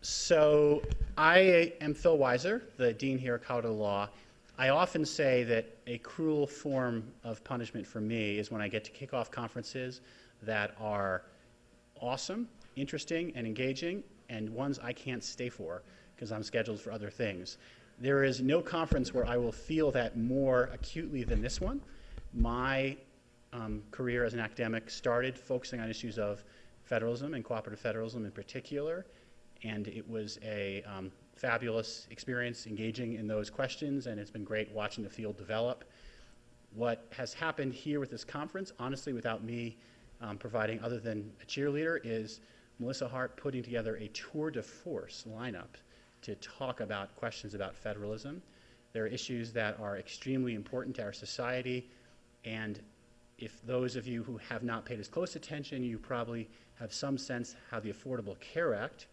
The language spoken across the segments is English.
So I am Phil Weiser, the dean here at Colorado Law. I often say that a cruel form of punishment for me is when I get to kick off conferences that are awesome, interesting, and engaging, and ones I can't stay for because I'm scheduled for other things. There is no conference where I will feel that more acutely than this one. My career as an academic started focusing on issues of federalism and cooperative federalism in particular, and it was a fabulous experience engaging in those questions, and it's been great watching the field develop. What has happened here with this conference, honestly, without me providing other than a cheerleader, is Melissa Hart putting together a tour de force lineup to talk about questions about federalism. There are issues that are extremely important to our society, and if those of you who have not paid as close attention, you probably have some sense how the Affordable Care Act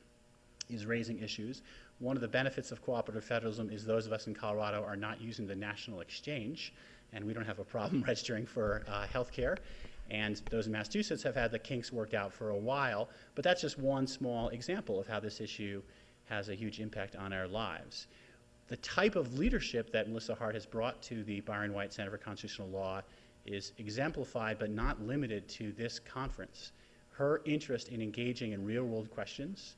is raising issues. One of the benefits of cooperative federalism is those of us in Colorado are not using the national exchange, and we don't have a problem registering for health care. And those in Massachusetts have had the kinks worked out for a while, but that's just one small example of how this issue has a huge impact on our lives. The type of leadership that Melissa Hart has brought to the Byron White Center for Constitutional Law is exemplified but not limited to this conference. Her interest in engaging in real-world questions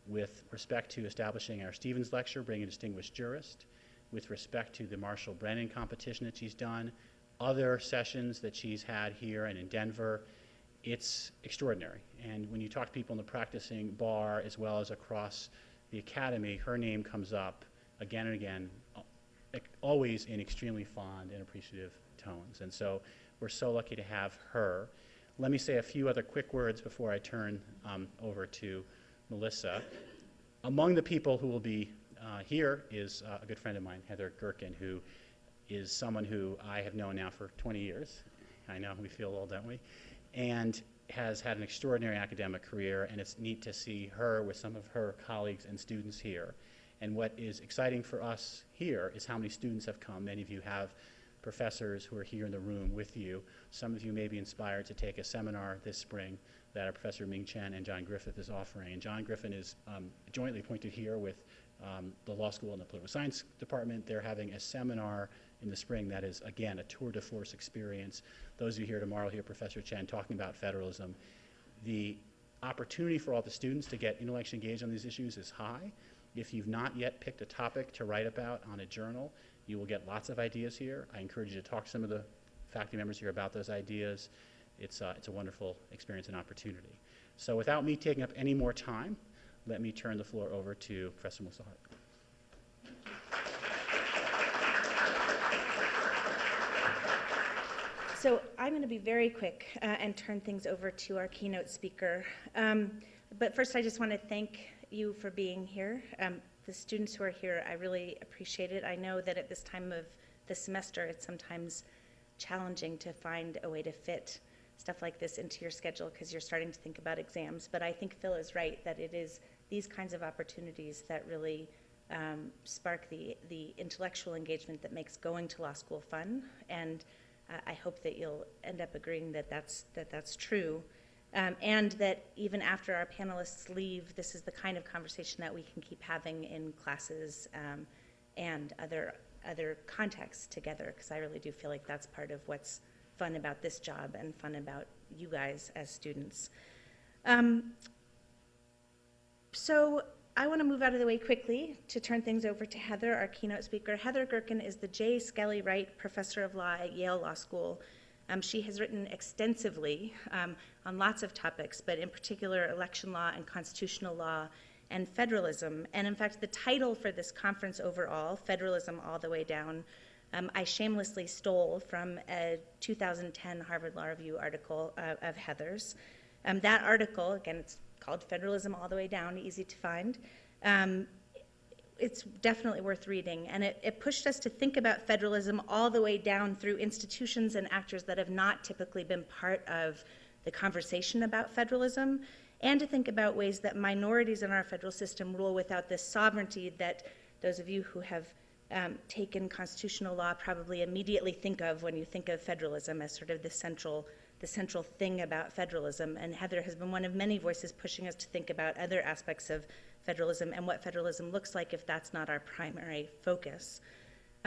with respect to establishing our Stevens Lecture, bringing a distinguished jurist, with respect to the Marshall Brennan competition that she's done, other sessions that she's had here and in Denver, it's extraordinary. And when you talk to people in the practicing bar as well as across the academy, her name comes up again and again, always in extremely fond and appreciative tones. And so we're so lucky to have her. Let me say a few other quick words before I turn over to Melissa. Among the people who will be here is a good friend of mine, Heather Gerken, who is someone who I have known now for 20 years. I know we feel old, don't we? And has had an extraordinary academic career, and it's neat to see her with some of her colleagues and students here. And what is exciting for us here is how many students have come. Many of you have professors who are here in the room with you. Some of you may be inspired to take a seminar this spring that our Professor Ming Chen and John Griffith is offering. And John Griffin is jointly appointed here with the law school and the political science department. They're having a seminar in the spring that is, again, a tour de force experience. Those of you here tomorrow hear Professor Chen talking about federalism. The opportunity for all the students to get intellectually engaged on these issues is high. If you've not yet picked a topic to write about on a journal, you will get lots of ideas here. I encourage you to talk to some of the faculty members here about those ideas. It's a wonderful experience and opportunity. So without me taking up any more time, let me turn the floor over to Professor Melissa Hart. So I'm going to be very quick and turn things over to our keynote speaker. But first, I just want to thank you for being here. The students who are here, I really appreciate it. I know that at this time of the semester, it's sometimes challenging to find a way to fit stuff like this into your schedule because you're starting to think about exams. But I think Phil is right that it is these kinds of opportunities that really spark the intellectual engagement that makes going to law school fun. And I hope that you'll end up agreeing that that's true. And that even after our panelists leave, this is the kind of conversation that we can keep having in classes and other contexts together, because I really do feel like that's part of what's fun about this job and fun about you guys as students. So I want to move out of the way quickly to turn things over to Heather, our keynote speaker. Heather Gerken is the J. Skelly Wright Professor of Law at Yale Law School. She has written extensively on lots of topics, but in particular election law and constitutional law and federalism. And in fact, the title for this conference overall, Federalism All the Way Down, I shamelessly stole from a 2010 Harvard Law Review article of Heather's. That article, again, it's called Federalism All the Way Down, easy to find. It's definitely worth reading, and it pushed us to think about federalism all the way down through institutions and actors that have not typically been part of the conversation about federalism, and to think about ways that minorities in our federal system rule without this sovereignty that those of you who have taken constitutional law probably immediately think of when you think of federalism as sort of the central the central thing about federalism, and Heather has been one of many voices pushing us to think about other aspects of federalism and what federalism looks like if that's not our primary focus.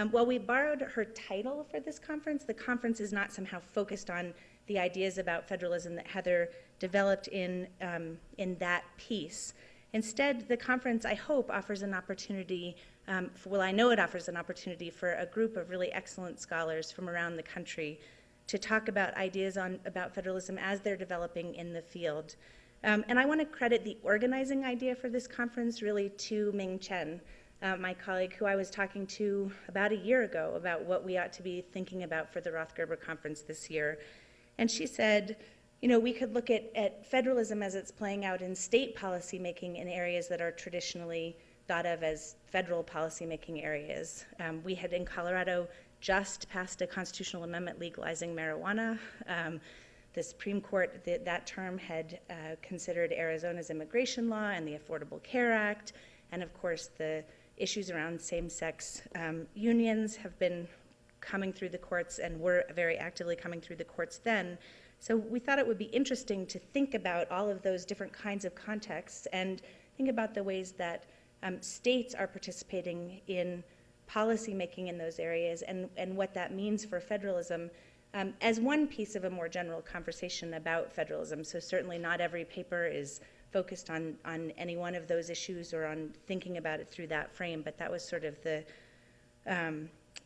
While we borrowed her title for this conference, the conference is not somehow focused on the ideas about federalism that Heather developed in that piece. Instead, the conference, I hope, offers an opportunity, I know it offers an opportunity for a group of really excellent scholars from around the country to talk about ideas about federalism as they're developing in the field. And I want to credit the organizing idea for this conference really to Ming Chen, my colleague who I was talking to about a year ago about what we ought to be thinking about for the Rothgerber conference this year. And she said, you know, we could look at federalism as it's playing out in state policymaking in areas that are traditionally thought of as federal policymaking areas. We had in Colorado just passed a constitutional amendment legalizing marijuana. The Supreme Court that term had considered Arizona's immigration law and the Affordable Care Act. And of course, the issues around same-sex unions have been coming through the courts and were very actively coming through the courts then. So we thought it would be interesting to think about all of those different kinds of contexts and think about the ways that states are participating in policy making in those areas and what that means for federalism as one piece of a more general conversation about federalism. So certainly not every paper is focused on any one of those issues or on thinking about it through that frame, but that was sort of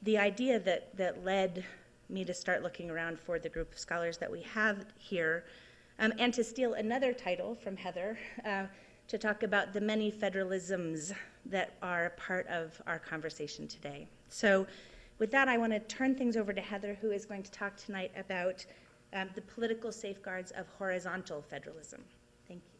the idea that led me to start looking around for the group of scholars that we have here, and to steal another title from Heather, to talk about the many federalisms that are part of our conversation today. So with that, I want to turn things over to Heather, who is going to talk tonight about the political safeguards of horizontal federalism. Thank you.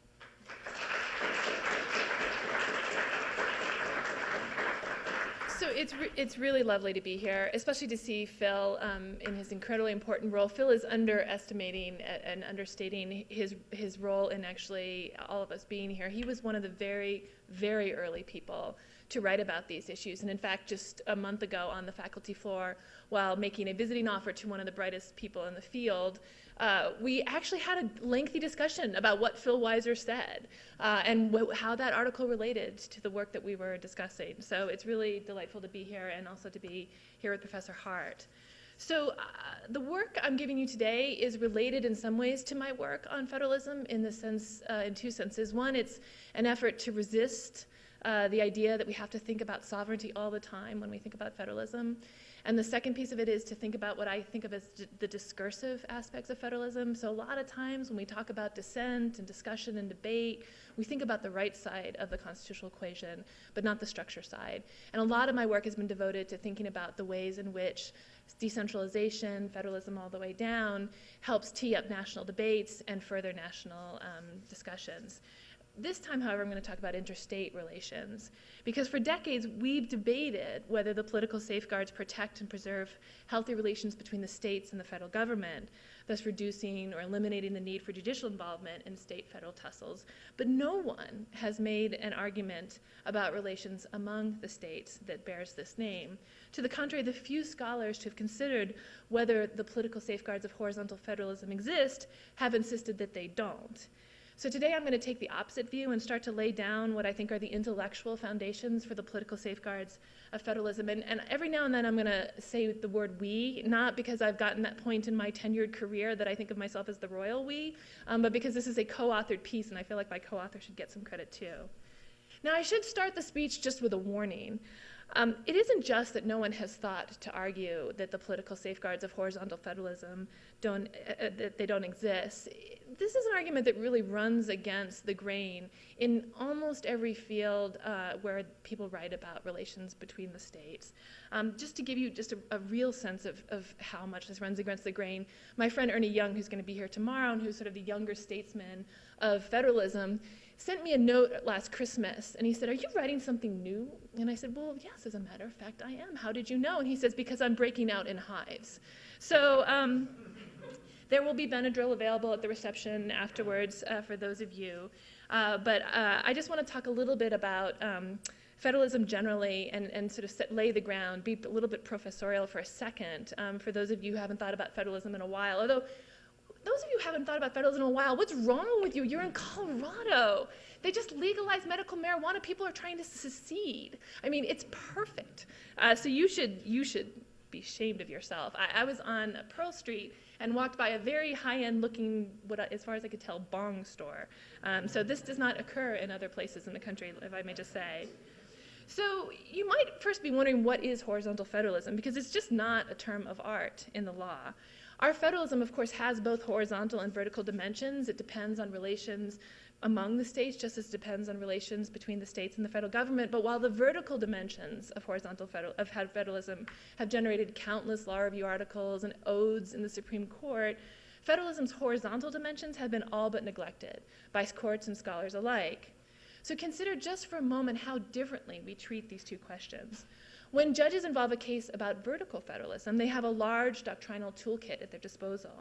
So it's really lovely to be here, especially to see Phil in his incredibly important role. Phil is underestimating and understating his role in actually all of us being here. He was one of the very, very early people to write about these issues. And in fact, just a month ago on the faculty floor, while making a visiting offer to one of the brightest people in the field, we actually had a lengthy discussion about what Phil Weiser said and how that article related to the work that we were discussing. So it's really delightful to be here and also to be here with Professor Hart. So the work I'm giving you today is related in some ways to my work on federalism in two senses. One, it's an effort to resist the idea that we have to think about sovereignty all the time when we think about federalism. And the second piece of it is to think about what I think of as the discursive aspects of federalism. So a lot of times when we talk about dissent and discussion and debate, we think about the right side of the constitutional equation, but not the structure side. And a lot of my work has been devoted to thinking about the ways in which decentralization, federalism all the way down, helps tee up national debates and further national discussions. This time, however, I'm going to talk about interstate relations, because for decades we've debated whether the political safeguards protect and preserve healthy relations between the states and the federal government, thus reducing or eliminating the need for judicial involvement in state-federal tussles. But no one has made an argument about relations among the states that bears this name. To the contrary, the few scholars who have considered whether the political safeguards of horizontal federalism exist have insisted that they don't. So today I'm going to take the opposite view and start to lay down what I think are the intellectual foundations for the political safeguards of federalism. And every now and then I'm going to say the word we, not because I've gotten that point in my tenured career that I think of myself as the royal we, but because this is a co-authored piece and I feel like my co-author should get some credit too. Now I should start the speech just with a warning. It isn't just that no one has thought to argue that the political safeguards of horizontal federalism don't exist. This is an argument that really runs against the grain in almost every field where people write about relations between the states. Just to give you just a real sense of how much this runs against the grain, my friend Ernie Young, who's going to be here tomorrow and who's sort of the younger statesman of federalism, sent me a note last Christmas, and he said, "Are you writing something new?" And I said, "Well, yes, as a matter of fact, I am. How did you know?" And he says, "Because I'm breaking out in hives." So there will be Benadryl available at the reception afterwards for those of you. But I just want to talk a little bit about federalism generally and sort of lay the ground, be a little bit professorial for a second for those of you who haven't thought about federalism in a while. Although those of you who haven't thought about federalism in a while, what's wrong with you? You're in Colorado. They just legalized medical marijuana. People are trying to secede. I mean, it's perfect. So you should be ashamed of yourself. I was on Pearl Street and walked by a very high-end looking, as far as I could tell, bong store. So this does not occur in other places in the country, if I may just say. So you might first be wondering, what is horizontal federalism? Because it's just not a term of art in the law. Our federalism, of course, has both horizontal and vertical dimensions. It depends on relations among the states, just as it depends on relations between the states and the federal government. But while the vertical dimensions of federalism have generated countless law review articles and odes in the Supreme Court, federalism's horizontal dimensions have been all but neglected by courts and scholars alike. So consider just for a moment how differently we treat these two questions. When judges involve a case about vertical federalism, they have a large doctrinal toolkit at their disposal.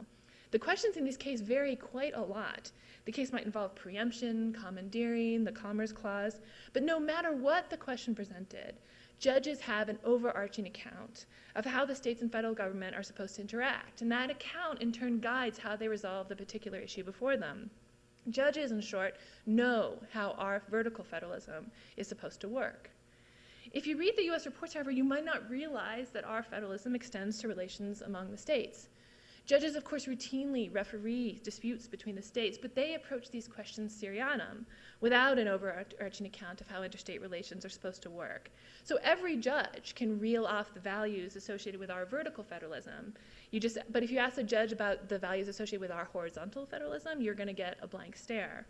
The questions in this case vary quite a lot. The case might involve preemption, commandeering, the Commerce Clause, but no matter what the question presented, judges have an overarching account of how the states and federal government are supposed to interact, and that account in turn guides how they resolve the particular issue before them. Judges, in short, know how our vertical federalism is supposed to work. If you read the U.S. reports, however, you might not realize that our federalism extends to relations among the states. Judges, of course, routinely referee disputes between the states, but they approach these questions seriatim, without an overarching account of how interstate relations are supposed to work. So every judge can reel off the values associated with our vertical federalism. But if you ask a judge about the values associated with our horizontal federalism, you're going to get a blank stare.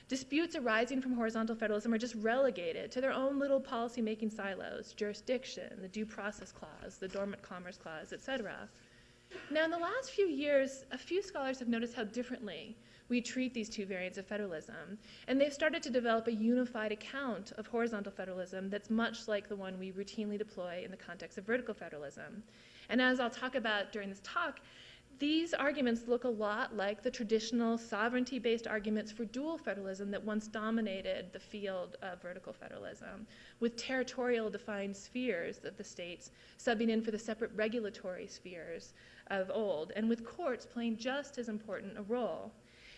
Disputes arising from horizontal federalism are just relegated to their own little policy-making silos: jurisdiction, the Due Process Clause, the Dormant Commerce Clause, etc. Now, in the last few years, a few scholars have noticed how differently we treat these two variants of federalism, and they've started to develop a unified account of horizontal federalism that's much like the one we routinely deploy in the context of vertical federalism. And as I'll talk about during this talk, these arguments look a lot like the traditional sovereignty-based arguments for dual federalism that once dominated the field of vertical federalism, with territorial defined spheres of the states subbing in for the separate regulatory spheres of old, and with courts playing just as important a role.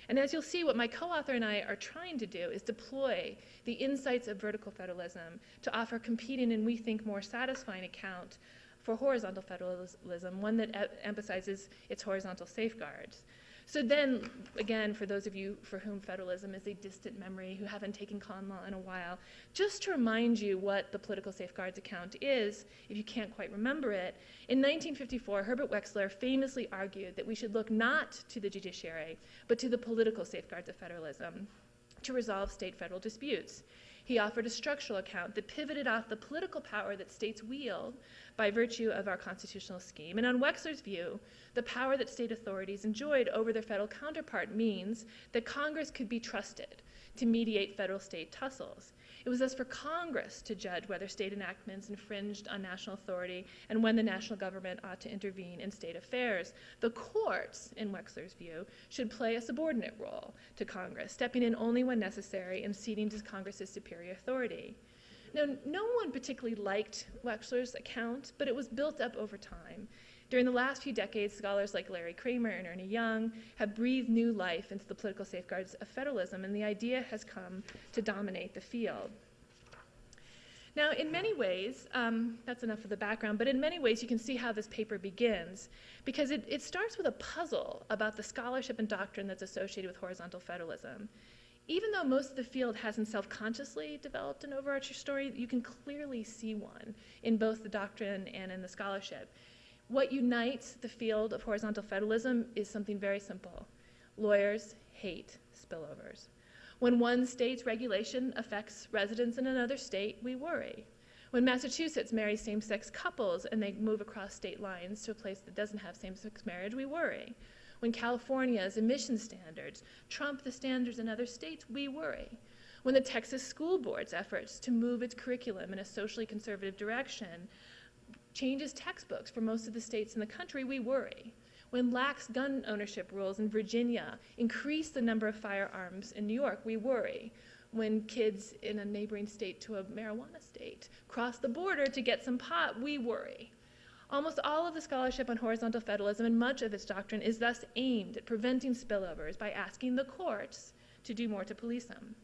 And as you'll see, what my co-author and I are trying to do is deploy the insights of vertical federalism to offer competing and, we think, more satisfying account for horizontal federalism, one that emphasizes its horizontal safeguards. So then, again, for those of you for whom federalism is a distant memory, who haven't taken con law in a while, just to remind you what the political safeguards account is, if you can't quite remember it, in 1954, Herbert Wechsler famously argued that we should look not to the judiciary, but to the political safeguards of federalism to resolve state-federal disputes. He offered a structural account that pivoted off the political power that states wield by virtue of our constitutional scheme. And on Wechsler's view, the power that state authorities enjoyed over their federal counterpart means that Congress could be trusted to mediate federal-state tussles. It was thus for Congress to judge whether state enactments infringed on national authority and when the national government ought to intervene in state affairs. The courts, in Wechsler's view, should play a subordinate role to Congress, stepping in only when necessary and ceding to Congress's superior authority. Now, no one particularly liked Wechsler's account, but it was built up over time. During the last few decades, scholars like Larry Kramer and Ernie Young have breathed new life into the political safeguards of federalism, and the idea has come to dominate the field. Now, in many ways, that's enough of the background, but in many ways you can see how this paper begins, because it starts with a puzzle about the scholarship and doctrine that's associated with horizontal federalism. Even though most of the field hasn't self-consciously developed an overarching story, you can clearly see one in both the doctrine and in the scholarship. What unites the field of horizontal federalism is something very simple. Lawyers hate spillovers. When one state's regulation affects residents in another state, we worry. When Massachusetts marries same-sex couples and they move across state lines to a place that doesn't have same-sex marriage, we worry. When California's emission standards trump the standards in other states, we worry. When the Texas School Board's efforts to move its curriculum in a socially conservative direction changes textbooks for most of the states in the country, we worry. When lax gun ownership rules in Virginia increase the number of firearms in New York, we worry. When kids in a neighboring state to a marijuana state cross the border to get some pot, we worry. Almost all of the scholarship on horizontal federalism and much of its doctrine is thus aimed at preventing spillovers by asking the courts to do more to police them.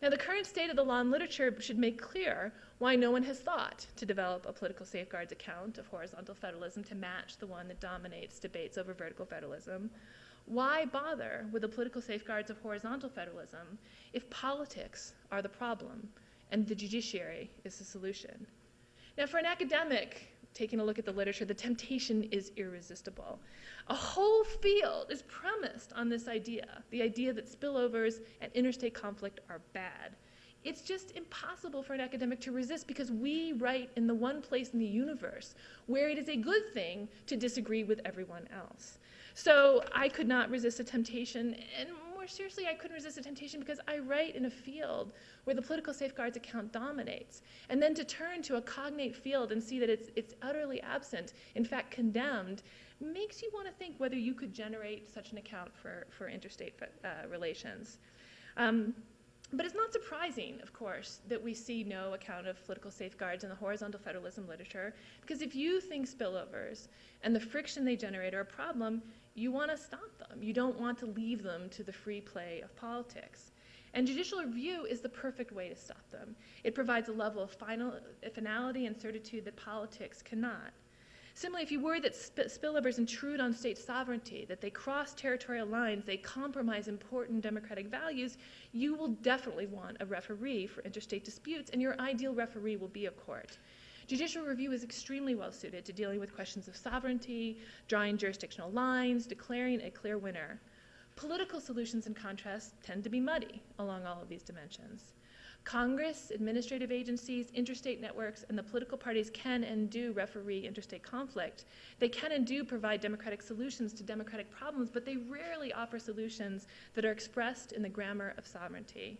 Now, the current state of the law and literature should make clear why no one has thought to develop a political safeguards account of horizontal federalism to match the one that dominates debates over vertical federalism. Why bother with the political safeguards of horizontal federalism if politics are the problem and the judiciary is the solution? Now, for an academic, taking a look at the literature, the temptation is irresistible. A whole field is premised on this idea, the idea that spillovers and interstate conflict are bad. It's just impossible for an academic to resist because we write in the one place in the universe where it is a good thing to disagree with everyone else. So I could not resist the temptation, and more seriously, I couldn't resist the temptation because I write in a field where the political safeguards account dominates. And then to turn to a cognate field and see that it's utterly absent, in fact condemned, makes you want to think whether you could generate such an account for interstate relations. But it's not surprising, of course, that we see no account of political safeguards in the horizontal federalism literature, because if you think spillovers and the friction they generate are a problem, you want to stop them. You don't want to leave them to the free play of politics. And judicial review is the perfect way to stop them. It provides a level of finality and certitude that politics cannot. Similarly, if you worry that spillovers intrude on state sovereignty, that they cross territorial lines, they compromise important democratic values, you will definitely want a referee for interstate disputes, and your ideal referee will be a court. Judicial review is extremely well suited to dealing with questions of sovereignty, drawing jurisdictional lines, declaring a clear winner. Political solutions, in contrast, tend to be muddy along all of these dimensions. Congress, administrative agencies, interstate networks, and the political parties can and do referee interstate conflict. They can and do provide democratic solutions to democratic problems, but they rarely offer solutions that are expressed in the grammar of sovereignty.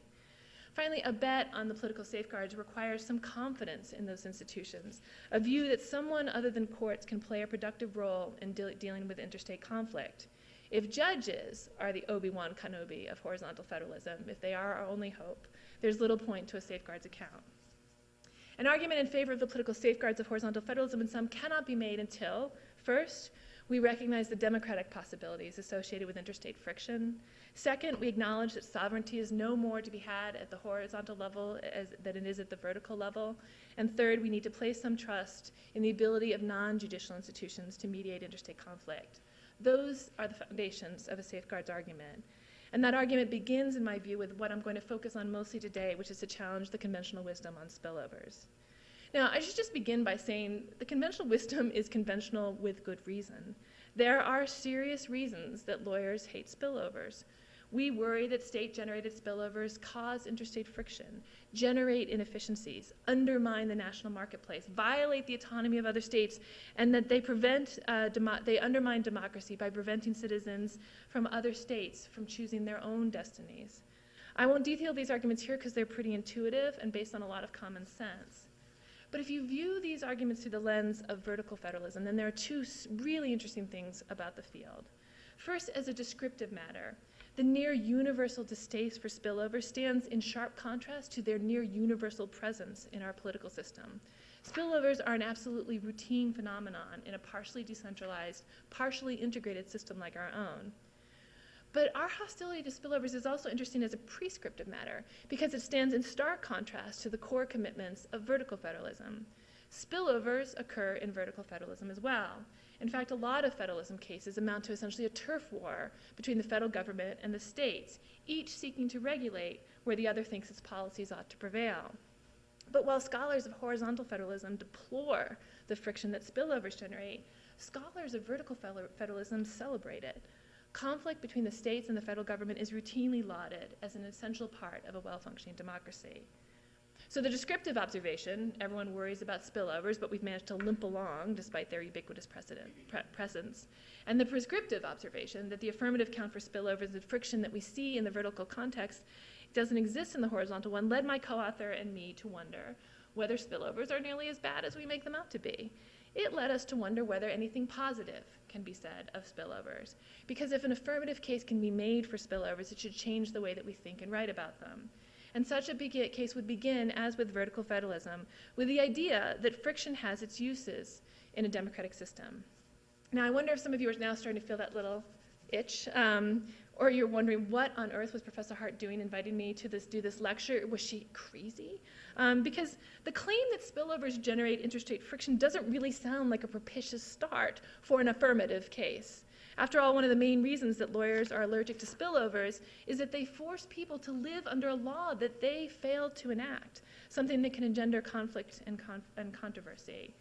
Finally, a bet on the political safeguards requires some confidence in those institutions, a view that someone other than courts can play a productive role in dealing with interstate conflict. If judges are the Obi-Wan Kenobi of horizontal federalism, if they are our only hope, there's little point to a safeguards account. An argument in favor of the political safeguards of horizontal federalism in sum cannot be made until, first, we recognize the democratic possibilities associated with interstate friction. Second, we acknowledge that sovereignty is no more to be had at the horizontal level than it is at the vertical level. And third, we need to place some trust in the ability of non-judicial institutions to mediate interstate conflict. Those are the foundations of a safeguards argument. And that argument begins, in my view, with what I'm going to focus on mostly today, which is to challenge the conventional wisdom on spillovers. Now, I should just begin by saying the conventional wisdom is conventional with good reason. There are serious reasons that lawyers hate spillovers. We worry that state-generated spillovers cause interstate friction, generate inefficiencies, undermine the national marketplace, violate the autonomy of other states, and that they undermine democracy by preventing citizens from other states from choosing their own destinies. I won't detail these arguments here because they're pretty intuitive and based on a lot of common sense. But if you view these arguments through the lens of vertical federalism, then there are two really interesting things about the field. First, as a descriptive matter, the near universal distaste for spillover stands in sharp contrast to their near universal presence in our political system. Spillovers are an absolutely routine phenomenon in a partially decentralized, partially integrated system like our own. But our hostility to spillovers is also interesting as a prescriptive matter because it stands in stark contrast to the core commitments of vertical federalism. Spillovers occur in vertical federalism as well. In fact, a lot of federalism cases amount to essentially a turf war between the federal government and the states, each seeking to regulate where the other thinks its policies ought to prevail. But while scholars of horizontal federalism deplore the friction that spillovers generate, scholars of vertical federalism celebrate it. Conflict between the states and the federal government is routinely lauded as an essential part of a well-functioning democracy. So the descriptive observation, everyone worries about spillovers, but we've managed to limp along despite their ubiquitous presence. And the prescriptive observation that the affirmative count for spillovers and friction that we see in the vertical context doesn't exist in the horizontal one led my co-author and me to wonder whether spillovers are nearly as bad as we make them out to be. It led us to wonder whether anything positive can be said of spillovers. Because if an affirmative case can be made for spillovers, it should change the way that we think and write about them. And such a case would begin, as with vertical federalism, with the idea that friction has its uses. in a democratic system. Now, I wonder if some of you are now starting to feel that little itch, or you're wondering, what on earth was Professor Hart doing inviting me to do this lecture? Was she crazy? Because the claim that spillovers generate interstate friction doesn't really sound like a propitious start for an affirmative case. After all, one of the main reasons that lawyers are allergic to spillovers is that they force people to live under a law that they failed to enact, something that can engender conflict and controversy.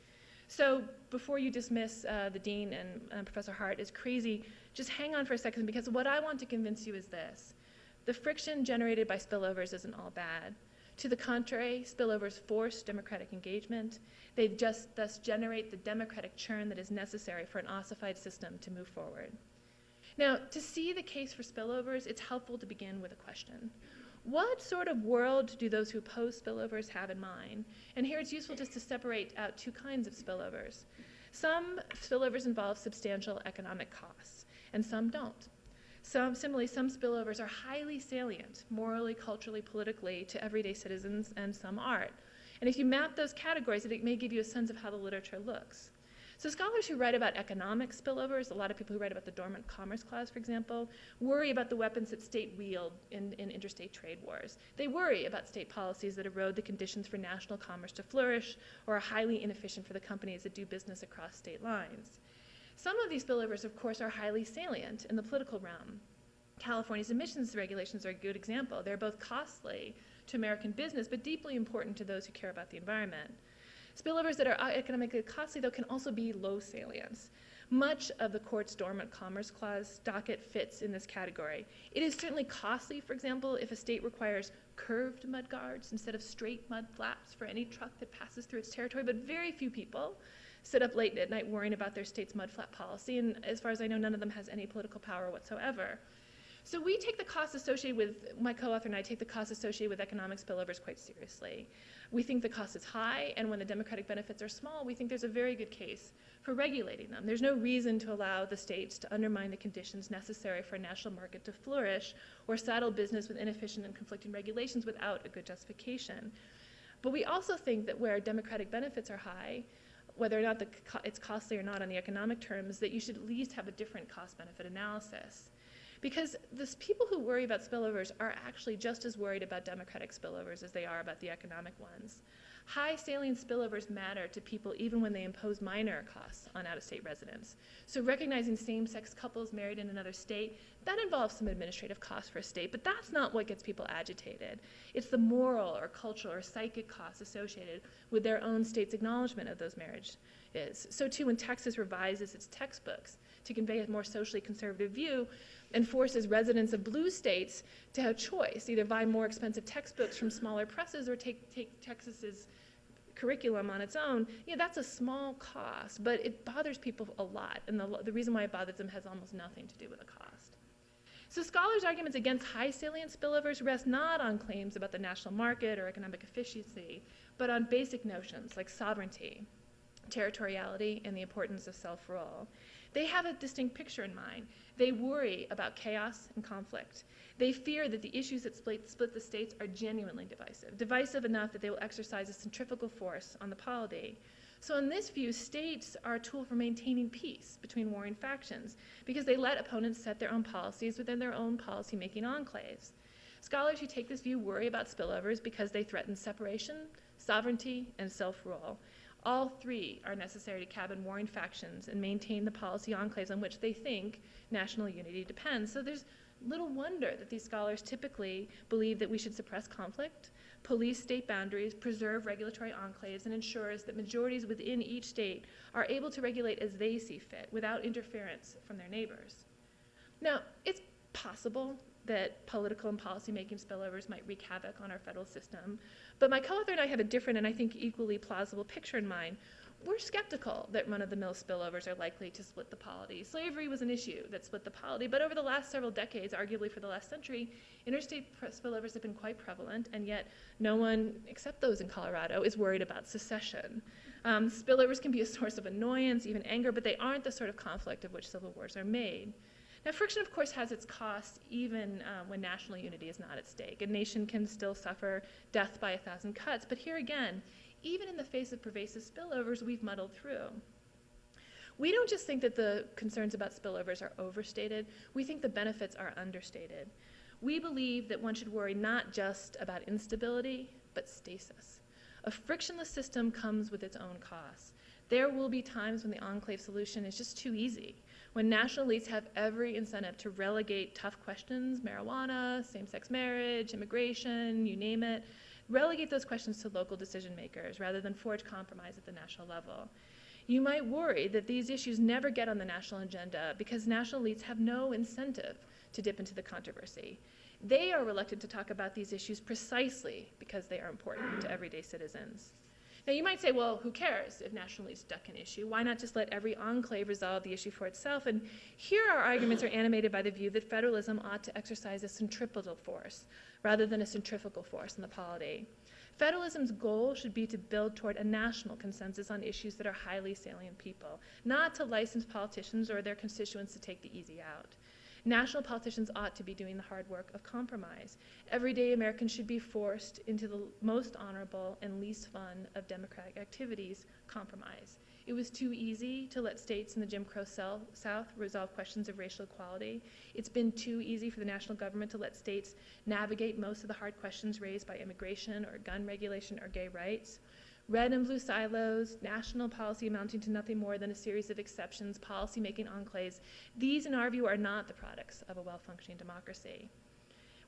So before you dismiss the dean and Professor Hart as crazy, just hang on for a second, because what I want to convince you is this. The friction generated by spillovers isn't all bad. To the contrary, spillovers force democratic engagement. They just thus generate the democratic churn that is necessary for an ossified system to move forward. Now, to see the case for spillovers, it's helpful to begin with a question. What sort of world do those who oppose spillovers have in mind? And here it's useful just to separate out two kinds of spillovers. Some spillovers involve substantial economic costs, and some don't. Similarly, some spillovers are highly salient, morally, culturally, politically, to everyday citizens, and some aren't. And if you map those categories, it may give you a sense of how the literature looks. So scholars who write about economic spillovers, a lot of people who write about the Dormant Commerce Clause, for example, worry about the weapons that state wield in interstate trade wars. They worry about state policies that erode the conditions for national commerce to flourish or are highly inefficient for the companies that do business across state lines. Some of these spillovers, of course, are highly salient in the political realm. California's emissions regulations are a good example. They're both costly to American business, but deeply important to those who care about the environment. Spillovers that are economically costly, though, can also be low salience. Much of the court's Dormant Commerce Clause docket fits in this category. It is certainly costly, for example, if a state requires curved mud guards instead of straight mud flaps for any truck that passes through its territory, but very few people sit up late at night worrying about their state's mud flap policy, and as far as I know, none of them has any political power whatsoever. So we take the costs associated with, my co-author and I take the costs associated with economic spillovers quite seriously. We think the cost is high, and when the democratic benefits are small, we think there's a very good case for regulating them. There's no reason to allow the states to undermine the conditions necessary for a national market to flourish or saddle business with inefficient and conflicting regulations without a good justification. But we also think that where democratic benefits are high, whether or not it's costly or not on the economic terms, that you should at least have a different cost-benefit analysis. Because the people who worry about spillovers are actually just as worried about democratic spillovers as they are about the economic ones. High salient spillovers matter to people even when they impose minor costs on out-of-state residents. So recognizing same-sex couples married in another state, that involves some administrative costs for a state, but that's not what gets people agitated. It's the moral or cultural or psychic costs associated with their own state's acknowledgement of those marriages. So too, when Texas revises its textbooks to convey a more socially conservative view and forces residents of blue states to have choice, either buy more expensive textbooks from smaller presses or take Texas's curriculum on its own, that's a small cost, but it bothers people a lot, and the reason why it bothers them has almost nothing to do with the cost. So scholars' arguments against high salient spillovers rest not on claims about the national market or economic efficiency, but on basic notions like sovereignty, territoriality, and the importance of self-rule. They have a distinct picture in mind. They worry about chaos and conflict. They fear that the issues that split the states are genuinely divisive enough that they will exercise a centrifugal force on the polity. So in this view, states are a tool for maintaining peace between warring factions because they let opponents set their own policies within their own policy-making enclaves. Scholars who take this view worry about spillovers because they threaten separation, sovereignty, and self-rule. All three are necessary to cabin warring factions and maintain the policy enclaves on which they think national unity depends. So there's little wonder that these scholars typically believe that we should suppress conflict, police state boundaries, preserve regulatory enclaves, and ensures that majorities within each state are able to regulate as they see fit without interference from their neighbors. Now, it's possible that political and policy-making spillovers might wreak havoc on our federal system, but my co-author and I have a different and I think equally plausible picture in mind. We're skeptical that run-of-the-mill spillovers are likely to split the polity. Slavery was an issue that split the polity, but over the last several decades, arguably for the last century, interstate spillovers have been quite prevalent, and yet no one, except those in Colorado, is worried about secession. Spillovers can be a source of annoyance, even anger, but they aren't the sort of conflict of which civil wars are made. Now, friction, of course, has its costs even when national unity is not at stake. A nation can still suffer death by 1,000 cuts, but here again, even in the face of pervasive spillovers, we've muddled through. We don't just think that the concerns about spillovers are overstated, we think the benefits are understated. We believe that one should worry not just about instability, but stasis. A frictionless system comes with its own costs. There will be times when the enclave solution is just too easy, when national elites have every incentive to relegate tough questions, marijuana, same-sex marriage, immigration, you name it, relegate those questions to local decision makers rather than forge compromise at the national level. You might worry that these issues never get on the national agenda because national elites have no incentive to dip into the controversy. They are reluctant to talk about these issues precisely because they are important to everyday citizens. Now you might say, well, who cares if national elites duck an issue? Why not just let every enclave resolve the issue for itself? And here our arguments are animated by the view that federalism ought to exercise a centripetal force rather than a centrifugal force in the polity. Federalism's goal should be to build toward a national consensus on issues that are highly salient people, not to license politicians or their constituents to take the easy out. National politicians ought to be doing the hard work of compromise. Everyday Americans should be forced into the most honorable and least fun of democratic activities, compromise. It was too easy to let states in the Jim Crow South resolve questions of racial equality. It's been too easy for the national government to let states navigate most of the hard questions raised by immigration or gun regulation or gay rights. Red and blue silos, national policy amounting to nothing more than a series of exceptions, policy-making enclaves, these, in our view, are not the products of a well-functioning democracy.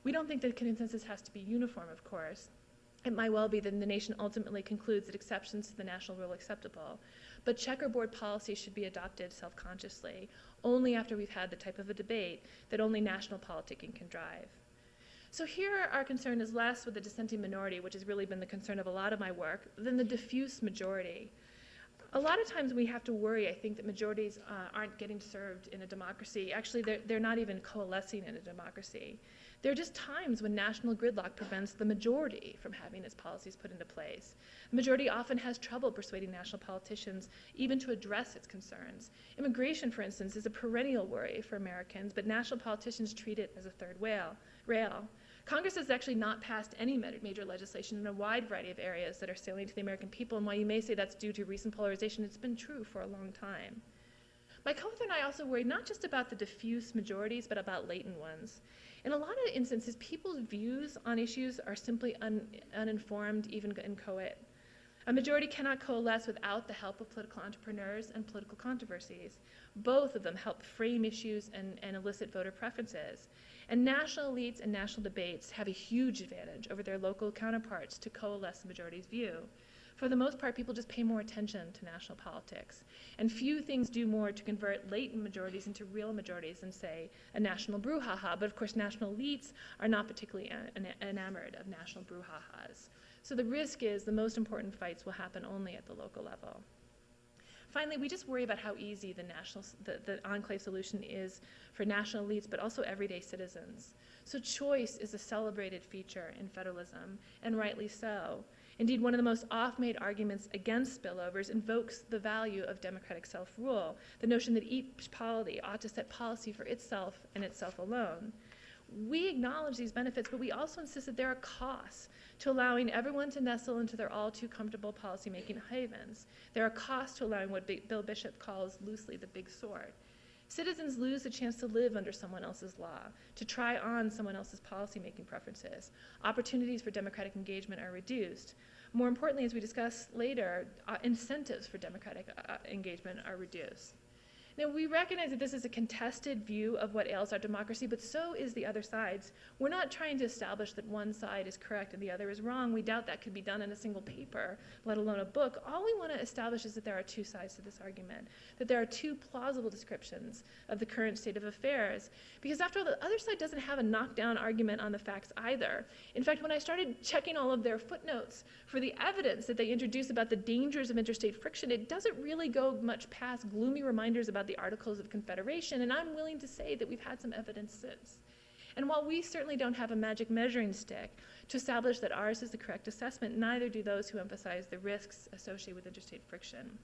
We don't think the consensus has to be uniform, of course. It might well be that the nation ultimately concludes that exceptions to the national rule are acceptable, but checkerboard policy should be adopted self-consciously, only after we've had the type of a debate that only national politicking can drive. So here our concern is less with the dissenting minority, which has really been the concern of a lot of my work, than the diffuse majority. A lot of times we have to worry, I think, that majorities aren't getting served in a democracy. Actually, they're not even coalescing in a democracy. There are just times when national gridlock prevents the majority from having its policies put into place. The majority often has trouble persuading national politicians even to address its concerns. Immigration, for instance, is a perennial worry for Americans, but national politicians treat it as a third rail. Congress has actually not passed any major legislation in a wide variety of areas that are salient to the American people, and while you may say that's due to recent polarization, it's been true for a long time. My co-author and I also worry not just about the diffuse majorities, but about latent ones. In a lot of instances, people's views on issues are simply uninformed, even inchoate. A majority cannot coalesce without the help of political entrepreneurs and political controversies. Both of them help frame issues and elicit voter preferences. And national elites and national debates have a huge advantage over their local counterparts to coalesce the majority's view. For the most part, people just pay more attention to national politics. And few things do more to convert latent majorities into real majorities than, say, a national brouhaha. But of course, national elites are not particularly enamored of national brouhahas. So the risk is the most important fights will happen only at the local level. Finally, we just worry about how easy the enclave solution is for national elites, but also everyday citizens. So choice is a celebrated feature in federalism, and rightly so. Indeed, one of the most oft-made arguments against spillovers invokes the value of democratic self-rule, the notion that each polity ought to set policy for itself and itself alone. We acknowledge these benefits, but we also insist that there are costs to allowing everyone to nestle into their all too comfortable policymaking havens. There are costs to allowing what Bill Bishop calls loosely the big sword. Citizens lose the chance to live under someone else's law, to try on someone else's policymaking preferences. Opportunities for democratic engagement are reduced. More importantly, as we discuss later, incentives for democratic engagement are reduced. Now, we recognize that this is a contested view of what ails our democracy, but so is the other side's. We're not trying to establish that one side is correct and the other is wrong. We doubt that could be done in a single paper, let alone a book. All we want to establish is that there are two sides to this argument, that there are two plausible descriptions of the current state of affairs. Because after all, the other side doesn't have a knockdown argument on the facts either. In fact, when I started checking all of their footnotes for the evidence that they introduce about the dangers of interstate friction, it doesn't really go much past gloomy reminders about the Articles of Confederation, and I'm willing to say that we've had some evidence since. And while we certainly don't have a magic measuring stick to establish that ours is the correct assessment, neither do those who emphasize the risks associated with interstate friction.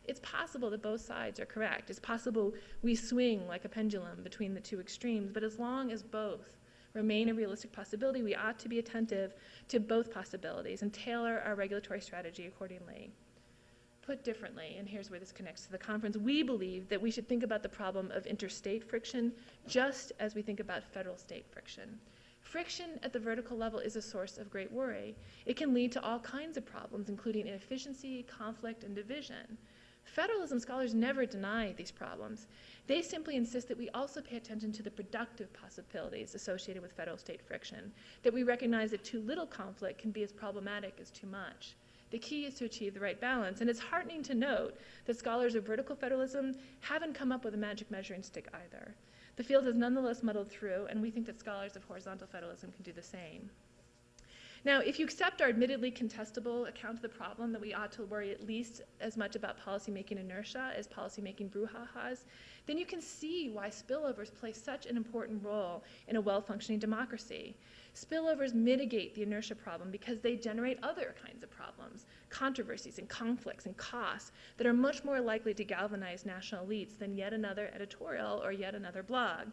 It's possible that both sides are correct. It's possible we swing like a pendulum between the two extremes, but as long as both remain a realistic possibility, we ought to be attentive to both possibilities and tailor our regulatory strategy accordingly. Put differently, and here's where this connects to the conference, we believe that we should think about the problem of interstate friction just as we think about federal-state friction. Friction at the vertical level is a source of great worry. It can lead to all kinds of problems, including inefficiency, conflict, and division. Federalism scholars never deny these problems. They simply insist that we also pay attention to the productive possibilities associated with federal-state friction, that we recognize that too little conflict can be as problematic as too much. The key is to achieve the right balance, and it's heartening to note that scholars of vertical federalism haven't come up with a magic measuring stick either. The field has nonetheless muddled through, and we think that scholars of horizontal federalism can do the same. Now, if you accept our admittedly contestable account of the problem that we ought to worry at least as much about policymaking inertia as policymaking brouhahas, then you can see why spillovers play such an important role in a well-functioning democracy. Spillovers mitigate the inertia problem because they generate other kinds of problems, controversies and conflicts and costs that are much more likely to galvanize national elites than yet another editorial or yet another blog.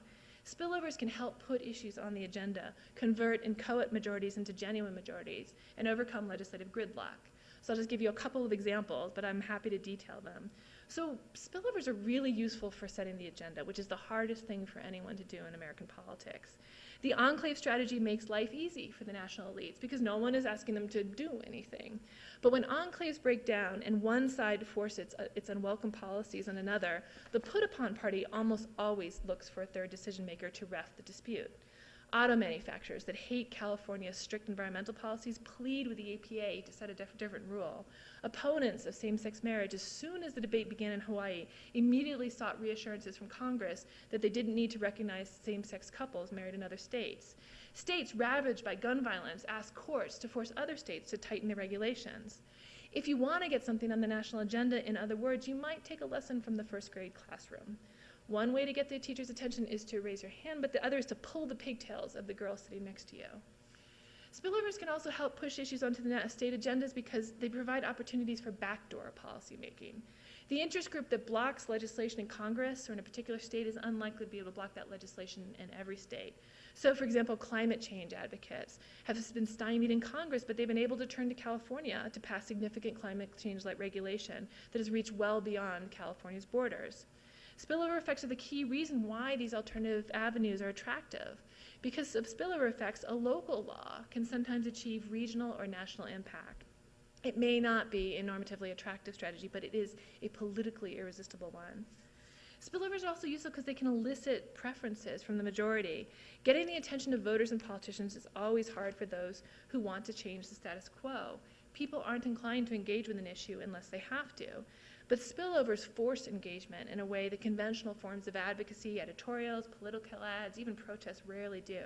Spillovers can help put issues on the agenda, convert inchoate majorities into genuine majorities, and overcome legislative gridlock. So I'll just give you a couple of examples, but I'm happy to detail them. So spillovers are really useful for setting the agenda, which is the hardest thing for anyone to do in American politics. The enclave strategy makes life easy for the national elites because no one is asking them to do anything. But when enclaves break down and one side forces its unwelcome policies on another, the put-upon party almost always looks for a third decision maker to ref the dispute. Auto manufacturers that hate California's strict environmental policies plead with the APA to set a different rule. Opponents of same-sex marriage, as soon as the debate began in Hawaii, immediately sought reassurances from Congress that they didn't need to recognize same-sex couples married in other states. States ravaged by gun violence asked courts to force other states to tighten their regulations. If you want to get something on the national agenda, in other words, you might take a lesson from the first grade classroom. One way to get the teacher's attention is to raise your hand, but the other is to pull the pigtails of the girl sitting next to you. Spillovers can also help push issues onto the state agendas because they provide opportunities for backdoor policymaking. The interest group that blocks legislation in Congress or in a particular state is unlikely to be able to block that legislation in every state. So, for example, climate change advocates have been stymied in Congress, but they've been able to turn to California to pass significant climate change-like regulation that has reached well beyond California's borders. Spillover effects are the key reason why these alternative avenues are attractive. Because of spillover effects, a local law can sometimes achieve regional or national impact. It may not be a normatively attractive strategy, but it is a politically irresistible one. Spillovers are also useful because they can elicit preferences from the majority. Getting the attention of voters and politicians is always hard for those who want to change the status quo. People aren't inclined to engage with an issue unless they have to. But spillovers force engagement in a way that conventional forms of advocacy, editorials, political ads, even protests rarely do.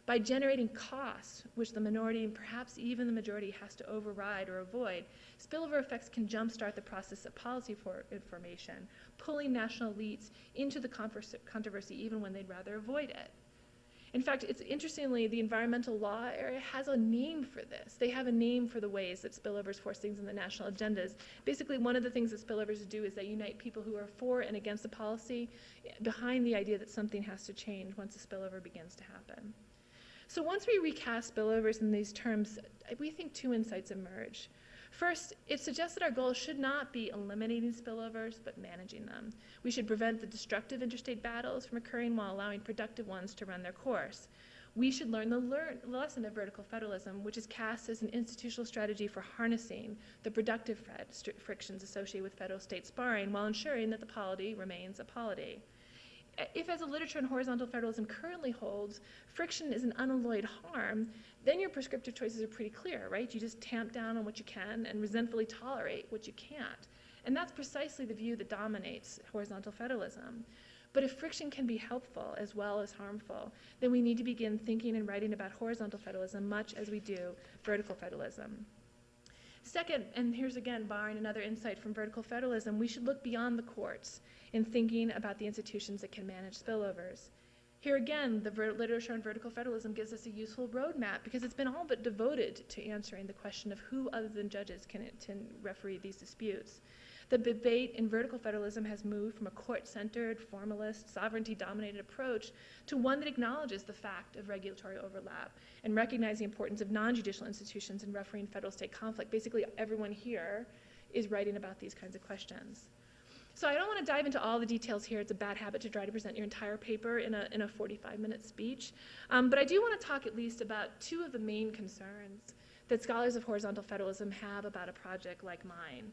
By generating costs, which the minority and perhaps even the majority has to override or avoid, spillover effects can jumpstart the process of policy formation, pulling national elites into the controversy even when they'd rather avoid it. In fact, it's interestingly, the environmental law area has a name for this. They have a name for the ways that spillovers force things in the national agendas. Basically, one of the things that spillovers do is they unite people who are for and against a policy behind the idea that something has to change once a spillover begins to happen. So once we recast spillovers in these terms, we think two insights emerge. First, it suggests that our goal should not be eliminating spillovers, but managing them. We should prevent the destructive interstate battles from occurring while allowing productive ones to run their course. We should learn the lesson of vertical federalism, which is cast as an institutional strategy for harnessing the productive frictions associated with federal-state sparring while ensuring that the polity remains a polity. If, as the literature on horizontal federalism currently holds, friction is an unalloyed harm, then your prescriptive choices are pretty clear, right? You just tamp down on what you can and resentfully tolerate what you can't. And that's precisely the view that dominates horizontal federalism. But if friction can be helpful as well as harmful, then we need to begin thinking and writing about horizontal federalism much as we do vertical federalism. Second, and here's again borrowing another insight from vertical federalism, we should look beyond the courts in thinking about the institutions that can manage spillovers. Here again, the literature on vertical federalism gives us a useful roadmap because it's been all but devoted to answering the question of who other than judges can referee these disputes. The debate in vertical federalism has moved from a court-centered, formalist, sovereignty-dominated approach to one that acknowledges the fact of regulatory overlap and recognizes the importance of non-judicial institutions in refereeing federal-state conflict. Basically, everyone here is writing about these kinds of questions. So I don't want to dive into all the details here. It's a bad habit to try to present your entire paper in a 45-minute speech. But I do want to talk at least about two of the main concerns that scholars of horizontal federalism have about a project like mine.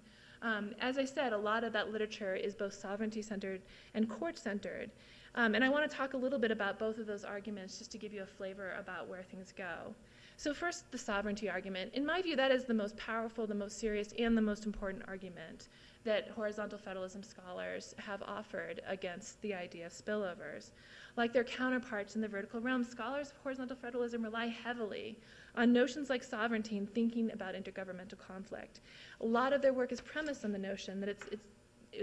As I said, a lot of that literature is both sovereignty-centered and court-centered. And I want to talk a little bit about both of those arguments just to give you a flavor about where things go. So first, the sovereignty argument. In my view, that is the most powerful, the most serious, and the most important argument that horizontal federalism scholars have offered against the idea of spillovers. Like their counterparts in the vertical realm, scholars of horizontal federalism rely heavily on notions like sovereignty and thinking about intergovernmental conflict. A lot of their work is premised on the notion that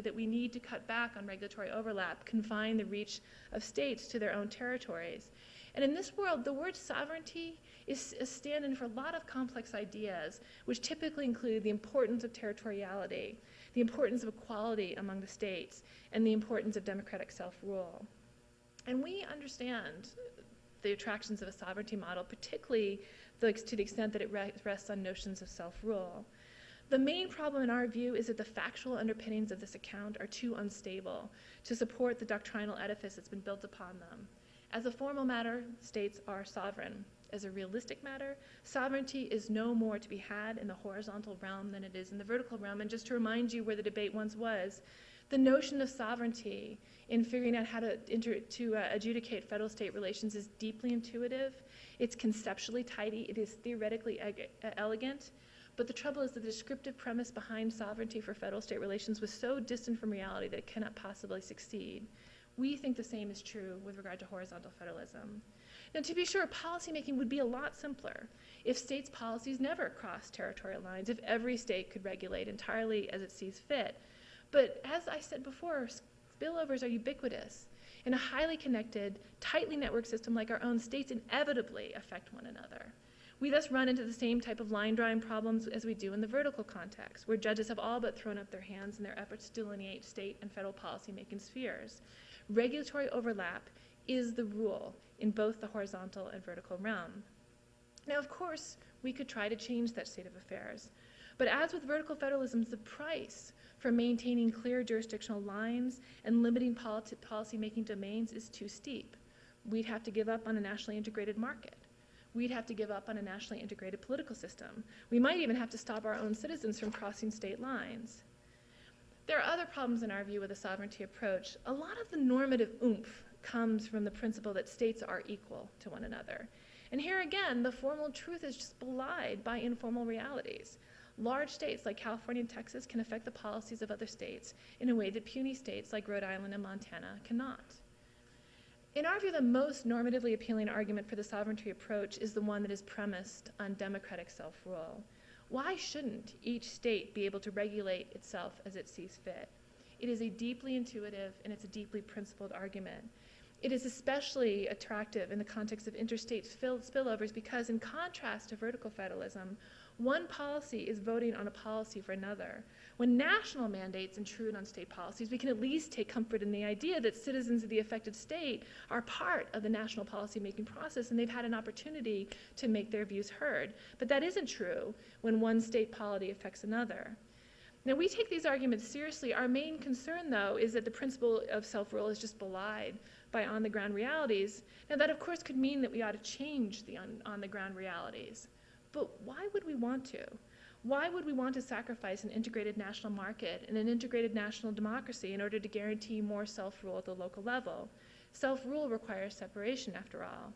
that we need to cut back on regulatory overlap, confine the reach of states to their own territories. And in this world, the word sovereignty is a stand-in for a lot of complex ideas, which typically include the importance of territoriality, the importance of equality among the states, and the importance of democratic self-rule. And we understand the attractions of a sovereignty model, particularly to the extent that it rests on notions of self-rule. The main problem in our view is that the factual underpinnings of this account are too unstable to support the doctrinal edifice that's been built upon them. As a formal matter, states are sovereign. As a realistic matter, sovereignty is no more to be had in the horizontal realm than it is in the vertical realm. And just to remind you where the debate once was, the notion of sovereignty in figuring out how to adjudicate federal-state relations is deeply intuitive. It's conceptually tidy. It is theoretically elegant. But the trouble is that the descriptive premise behind sovereignty for federal-state relations was so distant from reality that it cannot possibly succeed. We think the same is true with regard to horizontal federalism. Now, to be sure, policymaking would be a lot simpler if states' policies never crossed territorial lines, if every state could regulate entirely as it sees fit. But as I said before, spillovers are ubiquitous. In a highly connected, tightly networked system like our own, states inevitably affect one another. We thus run into the same type of line drawing problems as we do in the vertical context, where judges have all but thrown up their hands in their efforts to delineate state and federal policymaking spheres. Regulatory overlap is the rule in both the horizontal and vertical realm. Now, of course, we could try to change that state of affairs. But as with vertical federalism, the price for maintaining clear jurisdictional lines and limiting policy-making domains is too steep. We'd have to give up on a nationally integrated market. We'd have to give up on a nationally integrated political system. We might even have to stop our own citizens from crossing state lines. There are other problems in our view with the sovereignty approach. A lot of the normative oomph comes from the principle that states are equal to one another. And here again, the formal truth is just belied by informal realities. Large states like California and Texas can affect the policies of other states in a way that puny states like Rhode Island and Montana cannot. In our view, the most normatively appealing argument for the sovereignty approach is the one that is premised on democratic self-rule. Why shouldn't each state be able to regulate itself as it sees fit? It is a deeply intuitive and it's a deeply principled argument. It is especially attractive in the context of interstate spillovers because, in contrast to vertical federalism, one policy is voting on a policy for another. When national mandates intrude on state policies, we can at least take comfort in the idea that citizens of the affected state are part of the national policy-making process and they've had an opportunity to make their views heard. But that isn't true when one state polity affects another. Now, we take these arguments seriously. Our main concern, though, is that the principle of self-rule is just belied by on-the-ground realities. Now, that, of course, could mean that we ought to change the on-the-ground realities. But why would we want to? Why would we want to sacrifice an integrated national market and an integrated national democracy in order to guarantee more self-rule at the local level? Self-rule requires separation, after all.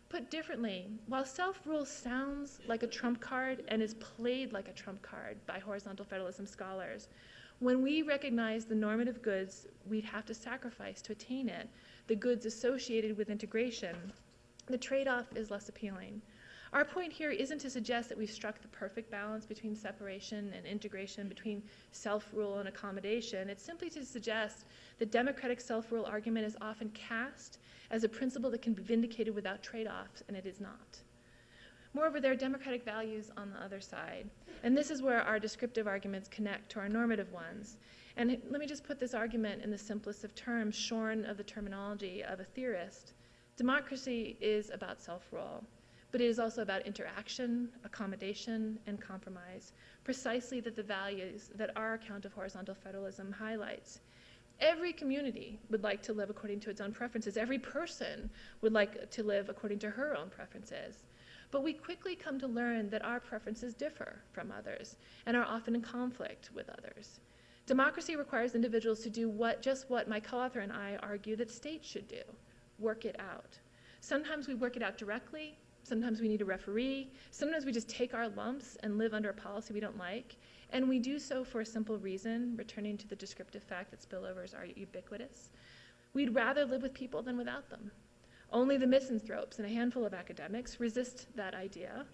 Put differently, while self-rule sounds like a trump card and is played like a trump card by horizontal federalism scholars, when we recognize the normative goods we'd have to sacrifice to attain it, the goods associated with integration, the trade-off is less appealing. Our point here isn't to suggest that we've struck the perfect balance between separation and integration, between self-rule and accommodation. It's simply to suggest that democratic self-rule argument is often cast as a principle that can be vindicated without trade-offs, and it is not. Moreover, there are democratic values on the other side, and this is where our descriptive arguments connect to our normative ones. And let me just put this argument in the simplest of terms, shorn of the terminology of a theorist. Democracy is about self-rule. but it is also about interaction, accommodation, and compromise, precisely the values that our account of horizontal federalism highlights. Every community would like to live according to its own preferences. Every person would like to live according to her own preferences. But we quickly come to learn that our preferences differ from others and are often in conflict with others. Democracy requires individuals to do just what my co-author and I argue that states should do: work it out. Sometimes we work it out directly, sometimes we need a referee, sometimes we just take our lumps and live under a policy we don't like, and we do so for a simple reason, returning to the descriptive fact that spillovers are ubiquitous. We'd rather live with people than without them. Only the misanthropes and a handful of academics resist that idea.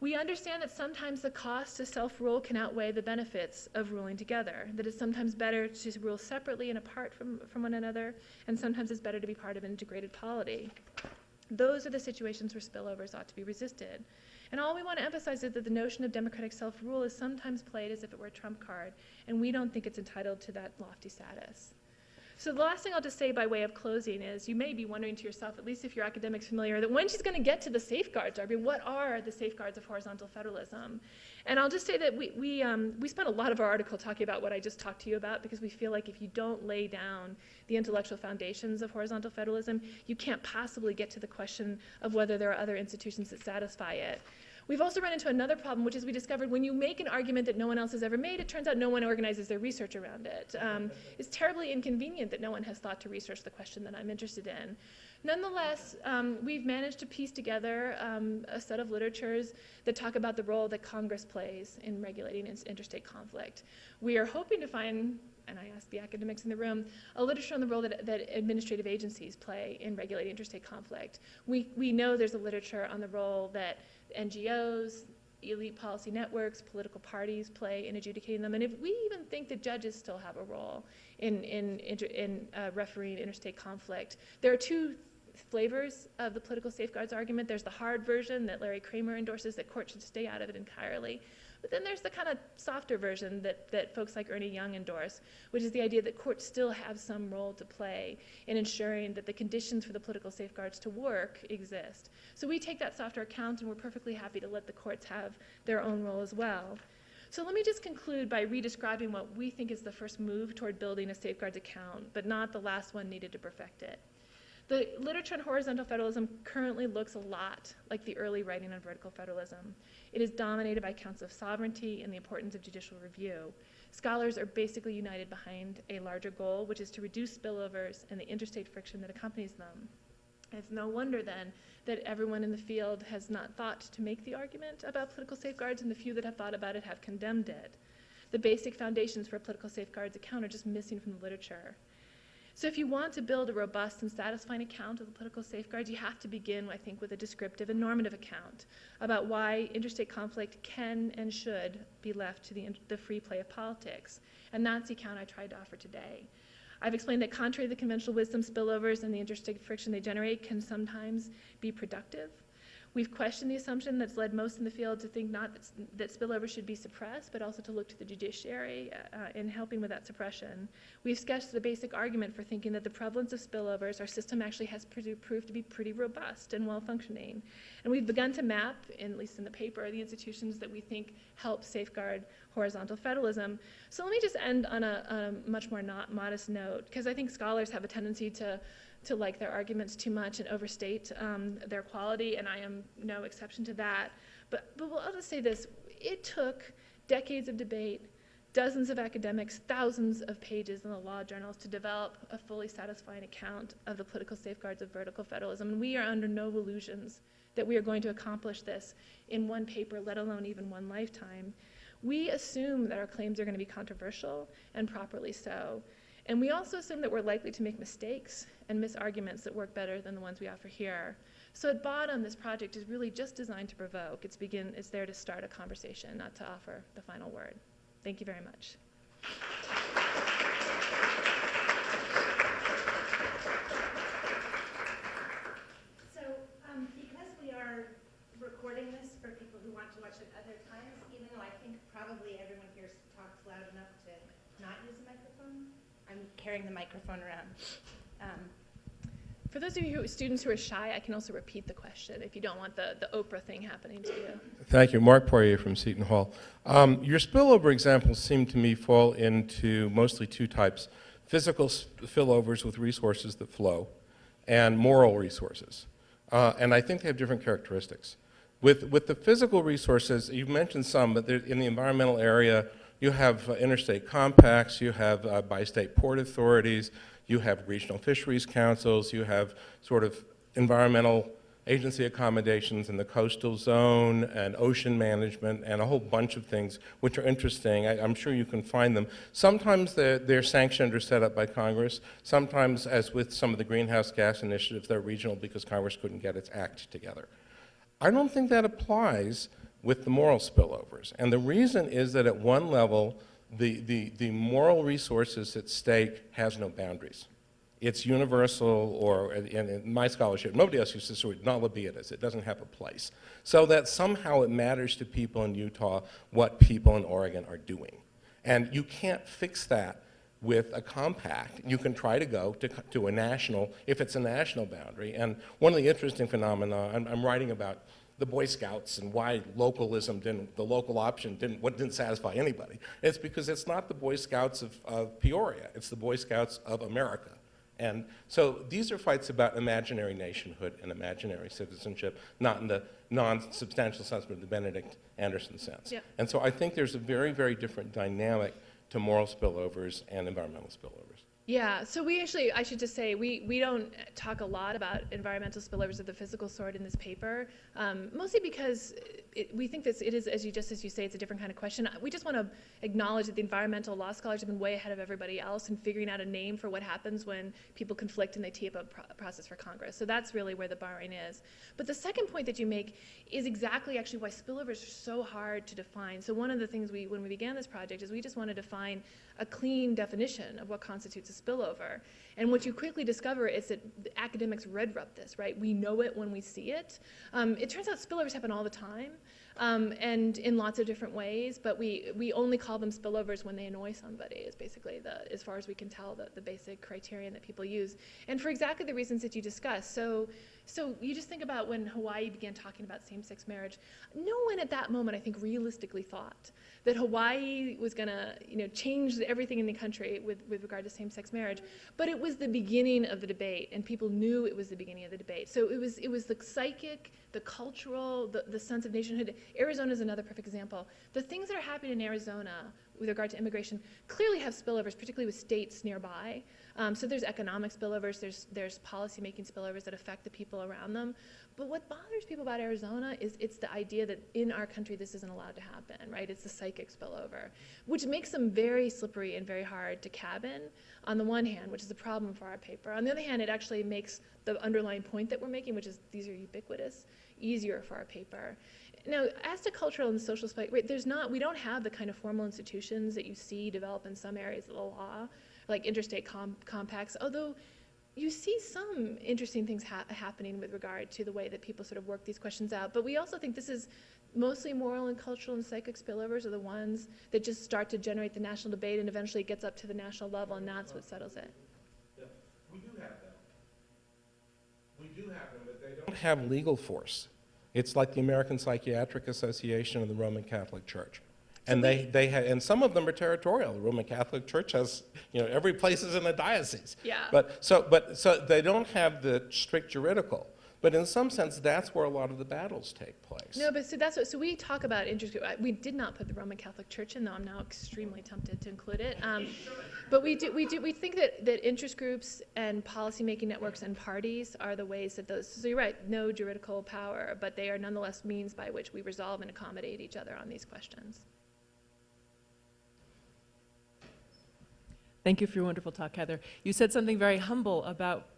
We understand that sometimes the cost to self-rule can outweigh the benefits of ruling together, that it's sometimes better to rule separately and apart from one another, and sometimes it's better to be part of an integrated polity. Those are the situations where spillovers ought to be resisted. And all we want to emphasize is that the notion of democratic self-rule is sometimes played as if it were a trump card, and we don't think it's entitled to that lofty status. So the last thing I'll just say by way of closing is, you may be wondering to yourself, at least if your academic's familiar, that when she's going to get to the safeguards, Darby, what are the safeguards of horizontal federalism? And I'll just say that we spent a lot of our article talking about what I just talked to you about, because we feel like if you don't lay down the intellectual foundations of horizontal federalism, you can't possibly get to the question of whether there are other institutions that satisfy it. We've also run into another problem, which is we discovered when you make an argument that no one else has ever made, it turns out no one organizes their research around it. It's terribly inconvenient that no one has thought to research the question that I'm interested in. Nonetheless, we've managed to piece together a set of literatures that talk about the role that Congress plays in regulating interstate conflict. We are hoping to find, and I asked the academics in the room, a literature on the role that administrative agencies play in regulating interstate conflict. We know there's a literature on the role that NGOs, elite policy networks, political parties play in adjudicating them. And if we even think that judges still have a role in refereeing interstate conflict, there are two flavors of the political safeguards argument. There's the hard version that Larry Kramer endorses, that courts should stay out of it entirely. But then there's the kind of softer version that folks like Ernie Young endorse, which is the idea that courts still have some role to play in ensuring that the conditions for the political safeguards to work exist. So we take that softer account, and we're perfectly happy to let the courts have their own role as well. So let me just conclude by redescribing what we think is the first move toward building a safeguards account, but not the last one needed to perfect it. The literature on horizontal federalism currently looks a lot like the early writing on vertical federalism. It is dominated by accounts of sovereignty and the importance of judicial review. Scholars are basically united behind a larger goal, which is to reduce spillovers and the interstate friction that accompanies them. It's no wonder then that everyone in the field has not thought to make the argument about political safeguards, and the few that have thought about it have condemned it. The basic foundations for a political safeguards account are just missing from the literature. So if you want to build a robust and satisfying account of the political safeguards, you have to begin, I think, with a descriptive and normative account about why interstate conflict can and should be left to the free play of politics. And that's the account I tried to offer today. I've explained that contrary to the conventional wisdom, spillovers and the interstate friction they generate can sometimes be productive. We've questioned the assumption that's led most in the field to think not that spillover should be suppressed, but also to look to the judiciary in helping with that suppression. We've sketched the basic argument for thinking that the prevalence of spillovers, our system actually has proved to be pretty robust and well-functioning. And we've begun to map, at least in the paper, the institutions that we think help safeguard horizontal federalism. So let me just end on a much more modest note, because I think scholars have a tendency to like their arguments too much and overstate their quality, and I am no exception to that. But I'll just say this. It took decades of debate, dozens of academics, thousands of pages in the law journals to develop a fully satisfying account of the political safeguards of vertical federalism, and we are under no illusions that we are going to accomplish this in one paper, let alone even one lifetime. We assume that our claims are going to be controversial, and properly so. And we also assume that we're likely to make mistakes and miss arguments that work better than the ones we offer here. So at bottom, this project is really just designed to provoke. It's there to start a conversation, not to offer the final word. Thank you very much. So because we are recording this for people who want to watch it other times, even though I think probably everyone here talks loud enough to not use a microphone, I'm carrying the microphone around. For those of you students who are shy, I can also repeat the question if you don't want the Oprah thing happening to you. Thank you. Mark Poirier from Seton Hall. Your spillover examples seem to me fall into mostly two types: physical spillovers with resources that flow, and moral resources. And I think they have different characteristics. With the physical resources, you've mentioned some, but in the environmental area, you have interstate compacts, you have bi-state port authorities, you have regional fisheries councils, you have sort of environmental agency accommodations in the coastal zone and ocean management and a whole bunch of things which are interesting. I'm sure you can find them. Sometimes they're sanctioned or set up by Congress. Sometimes, as with some of the greenhouse gas initiatives, they're regional because Congress couldn't get its act together. I don't think that applies with the moral spillovers. And the reason is that at one level, the moral resources at stake has no boundaries. It's universal, or in my scholarship, nobody else uses this word, non-libitus. It doesn't have a place. So that somehow it matters to people in Utah what people in Oregon are doing. And you can't fix that with a compact. You can try to go to a national, if it's a national boundary. And one of the interesting phenomena, I'm writing about the Boy Scouts and why localism the local option didn't satisfy anybody. It's because it's not the Boy Scouts of Peoria, it's the Boy Scouts of America. And so these are fights about imaginary nationhood and imaginary citizenship, not in the non-substantial sense, but in the Benedict Anderson sense. Yep. And so I think there's a very, very different dynamic to moral spillovers and environmental spillovers. Yeah, so we actually, I should just say, we don't talk a lot about environmental spillovers of the physical sort in this paper, mostly because we think this, it is, as you say, it's a different kind of question. We just want to acknowledge that the environmental law scholars have been way ahead of everybody else in figuring out a name for what happens when people conflict and they tee up a process for Congress. So that's really where the barring is. But the second point that you make is exactly actually why spillovers are so hard to define. So one of the things when we began this project is we just wanted to find a clean definition of what constitutes a spillover. And what you quickly discover is that the academics red rub this, right? We know it when we see it. It turns out spillovers happen all the time and in lots of different ways, but we only call them spillovers when they annoy somebody is basically, as far as we can tell, the basic criterion that people use. And for exactly the reasons that you discussed. So you just think about when Hawaii began talking about same-sex marriage. No one at that moment, I think, realistically thought that Hawaii was going to, change everything in the country with regard to same-sex marriage. But it was the beginning of the debate, and people knew it was the beginning of the debate. So it was the psychic, the cultural, the sense of nationhood. Arizona is another perfect example. The things that are happening in Arizona with regard to immigration clearly have spillovers, particularly with states nearby. So there's economic spillovers, there's policy-making spillovers that affect the people around them. But what bothers people about Arizona is it's the idea that in our country this isn't allowed to happen, right? It's the psychic spillover, which makes them very slippery and very hard to cabin on the one hand, which is a problem for our paper. On the other hand, it actually makes the underlying point that we're making, which is these are ubiquitous, easier for our paper. Now, as to cultural and social spike, right, we don't have the kind of formal institutions that you see develop in some areas of the law, like interstate compacts, although you see some interesting things happening with regard to the way that people sort of work these questions out. But we also think this is mostly moral and cultural and psychic spillovers are the ones that just start to generate the national debate, and eventually it gets up to the national level, and that's what settles it. Yeah. We do have them. We do have them, but they don't have legal force. It's like the American Psychiatric Association and the Roman Catholic Church. And and some of them are territorial. The Roman Catholic Church has, every place is in a diocese. Yeah. So they don't have the strict juridical. But in some sense, that's where a lot of the battles take place. No, but so we talk about interest group. We did not put the Roman Catholic Church in, though I'm now extremely tempted to include it. But we think that interest groups and policymaking networks and parties are the ways that those. So you're right, no juridical power, but they are nonetheless means by which we resolve and accommodate each other on these questions. Thank you for your wonderful talk, Heather. You said something very humble about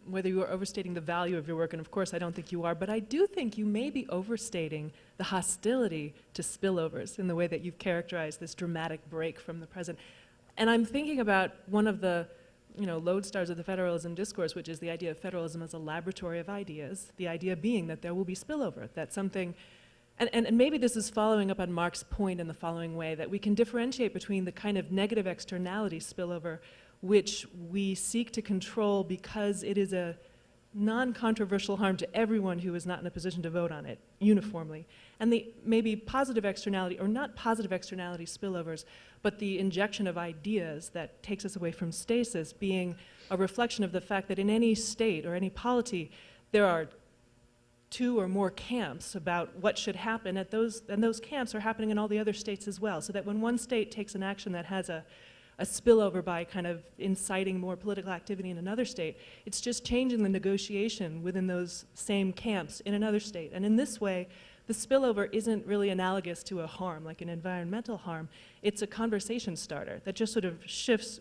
whether you are overstating the value of your work, and of course I don't think you are, but I do think you may be overstating the hostility to spillovers in the way that you've characterized this dramatic break from the present. And I'm thinking about one of the lodestars of the federalism discourse, which is the idea of federalism as a laboratory of ideas, the idea being that there will be spillover, that something. And maybe this is following up on Mark's point in the following way, that we can differentiate between the kind of negative externality spillover which we seek to control because it is a non-controversial harm to everyone who is not in a position to vote on it uniformly. And the maybe positive externality, or not positive externality spillovers, but the injection of ideas that takes us away from stasis being a reflection of the fact that in any state or any polity, there are two or more camps about what should happen at those, and those camps are happening in all the other states as well. So that when one state takes an action that has a spillover by kind of inciting more political activity in another state, it's just changing the negotiation within those same camps in another state. And in this way, the spillover isn't really analogous to a harm, like an environmental harm. It's a conversation starter that just sort of shifts,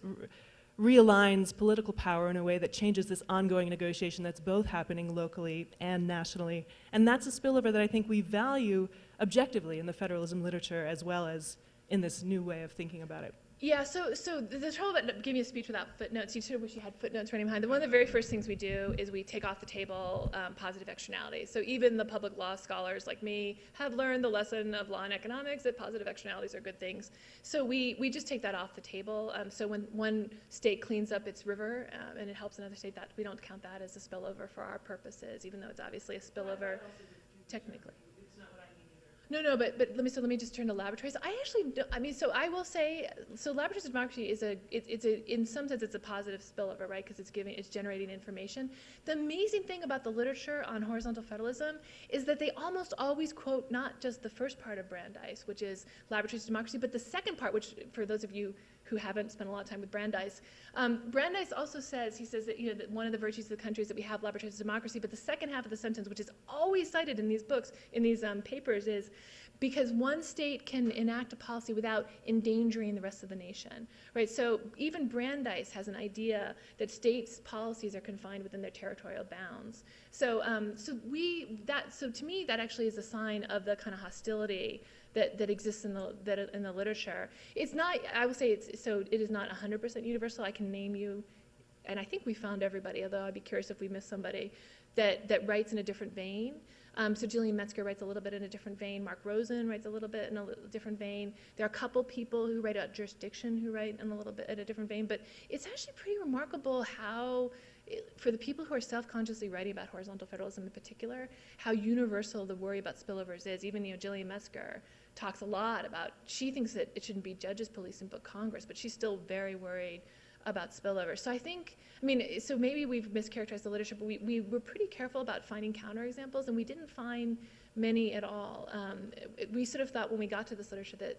realigns political power in a way that changes this ongoing negotiation that's both happening locally and nationally. And that's a spillover that I think we value objectively in the federalism literature as well as in this new way of thinking about it. Yeah, so the trouble about giving a speech without footnotes, you sort of wish you had footnotes running behind them. One of the very first things we do is we take off the table positive externalities. So even the public law scholars like me have learned the lesson of law and economics that positive externalities are good things. So we just take that off the table. So when one state cleans up its river and it helps another state, that we don't count that as a spillover for our purposes, even though it's obviously a spillover technically. No, but let me just turn to laboratories. I actually don't, I mean, so I will say, so laboratories of democracy is in some sense it's a positive spillover, right? Because it's generating information. The amazing thing about the literature on horizontal federalism is that they almost always quote not just the first part of Brandeis, which is laboratories of democracy, but the second part, which for those of you who haven't spent a lot of time with Brandeis. Brandeis also says, he says that, you know, that one of the virtues of the country is that we have laboratories of democracy, but the second half of the sentence, which is always cited in these books, in these papers, is because one state can enact a policy without endangering the rest of the nation, right? So even Brandeis has an idea that states' policies are confined within their territorial bounds. So, so to me, that actually is a sign of the kind of hostility that exists in the literature. It's not, I will say, it is not 100% universal. I can name you, and I think we found everybody, although I'd be curious if we missed somebody, that writes in a different vein. So Jillian Metzger writes a little bit in a different vein. Mark Rosen writes a little bit in a different vein. There are a couple people who write about jurisdiction who write in a little bit in a different vein, but it's actually pretty remarkable how, for the people who are self-consciously writing about horizontal federalism in particular, how universal the worry about spillovers is. Even, you know, Jillian Metzger talks a lot about, she thinks that it shouldn't be judges policing but Congress, but she's still very worried about spillovers. So I think, I mean, so maybe we've mischaracterized the literature, but we were pretty careful about finding counterexamples, and we didn't find many at all. We sort of thought when we got to this literature that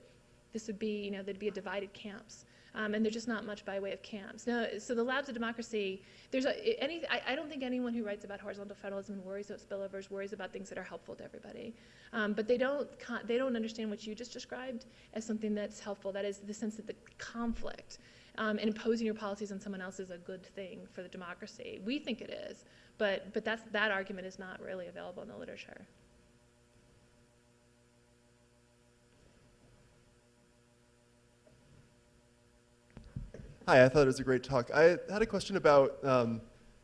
this would be, you know, there'd be a divided camps. And there's just not much by way of camps. Now, so the labs of democracy, I don't think anyone who writes about horizontal federalism and worries about spillovers worries about things that are helpful to everybody. But they don't understand what you just described as something that's helpful. That is the sense that the conflict and imposing your policies on someone else is a good thing for the democracy. We think it is, but that argument is not really available in the literature. Hi, I thought it was a great talk. I had a question about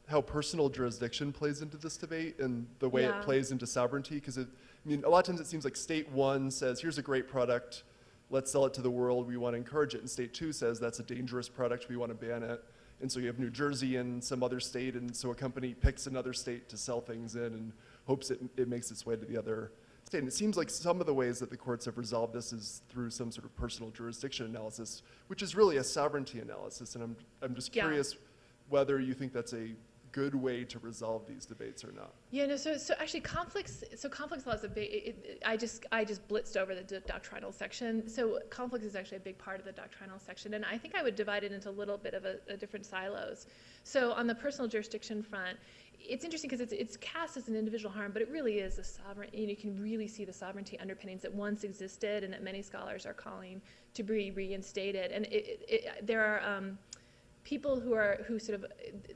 how personal jurisdiction plays into this debate and the way it plays into sovereignty. Because I mean, a lot of times it seems like state one says, here's a great product, let's sell it to the world, we want to encourage it. And state two says, that's a dangerous product, we want to ban it. And so you have New Jersey and some other state, and so a company picks another state to sell things in and hopes it makes its way to the other state. And it seems like some of the ways that the courts have resolved this is through some sort of personal jurisdiction analysis, which is really a sovereignty analysis. And I'm just curious whether you think that's a good way to resolve these debates or not. Yeah, no, so actually conflicts law is a big, I just blitzed over the doctrinal section. So conflicts is actually a big part of the doctrinal section, and I think I would divide it into a little bit of a different silos. So on the personal jurisdiction front, it's interesting because it's cast as an individual harm, but it really is a sovereign, you can really see the sovereignty underpinnings that once existed and that many scholars are calling to be reinstated. And there are people who sort of,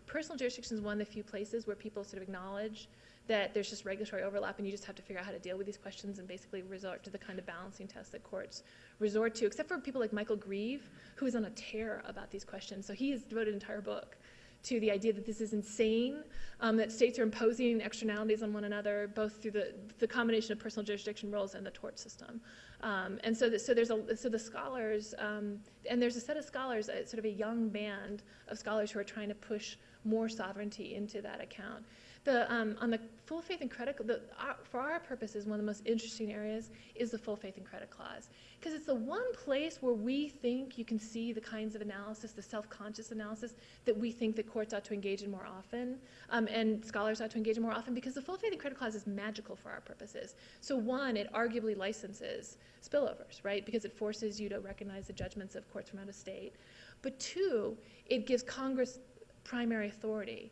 personal jurisdiction is one of the few places where people sort of acknowledge that there's just regulatory overlap and you just have to figure out how to deal with these questions and basically resort to the kind of balancing test that courts resort to, except for people like Michael Grieve, who is on a tear about these questions. So he has devoted an entire book to the idea that this is insane, that states are imposing externalities on one another, both through the combination of personal jurisdiction rules and the tort system. And so the scholars, and there's a set of scholars, sort of a young band of scholars who are trying to push more sovereignty into that account. On the full faith and credit, for our purposes, one of the most interesting areas is the full faith and credit clause. Because it's the one place where we think you can see the kinds of analysis, the self-conscious analysis, that we think that courts ought to engage in more often, and scholars ought to engage in more often, because the full faith and credit clause is magical for our purposes. So one, it arguably licenses spillovers, right? Because it forces you to recognize the judgments of courts from out of state. But two, it gives Congress primary authority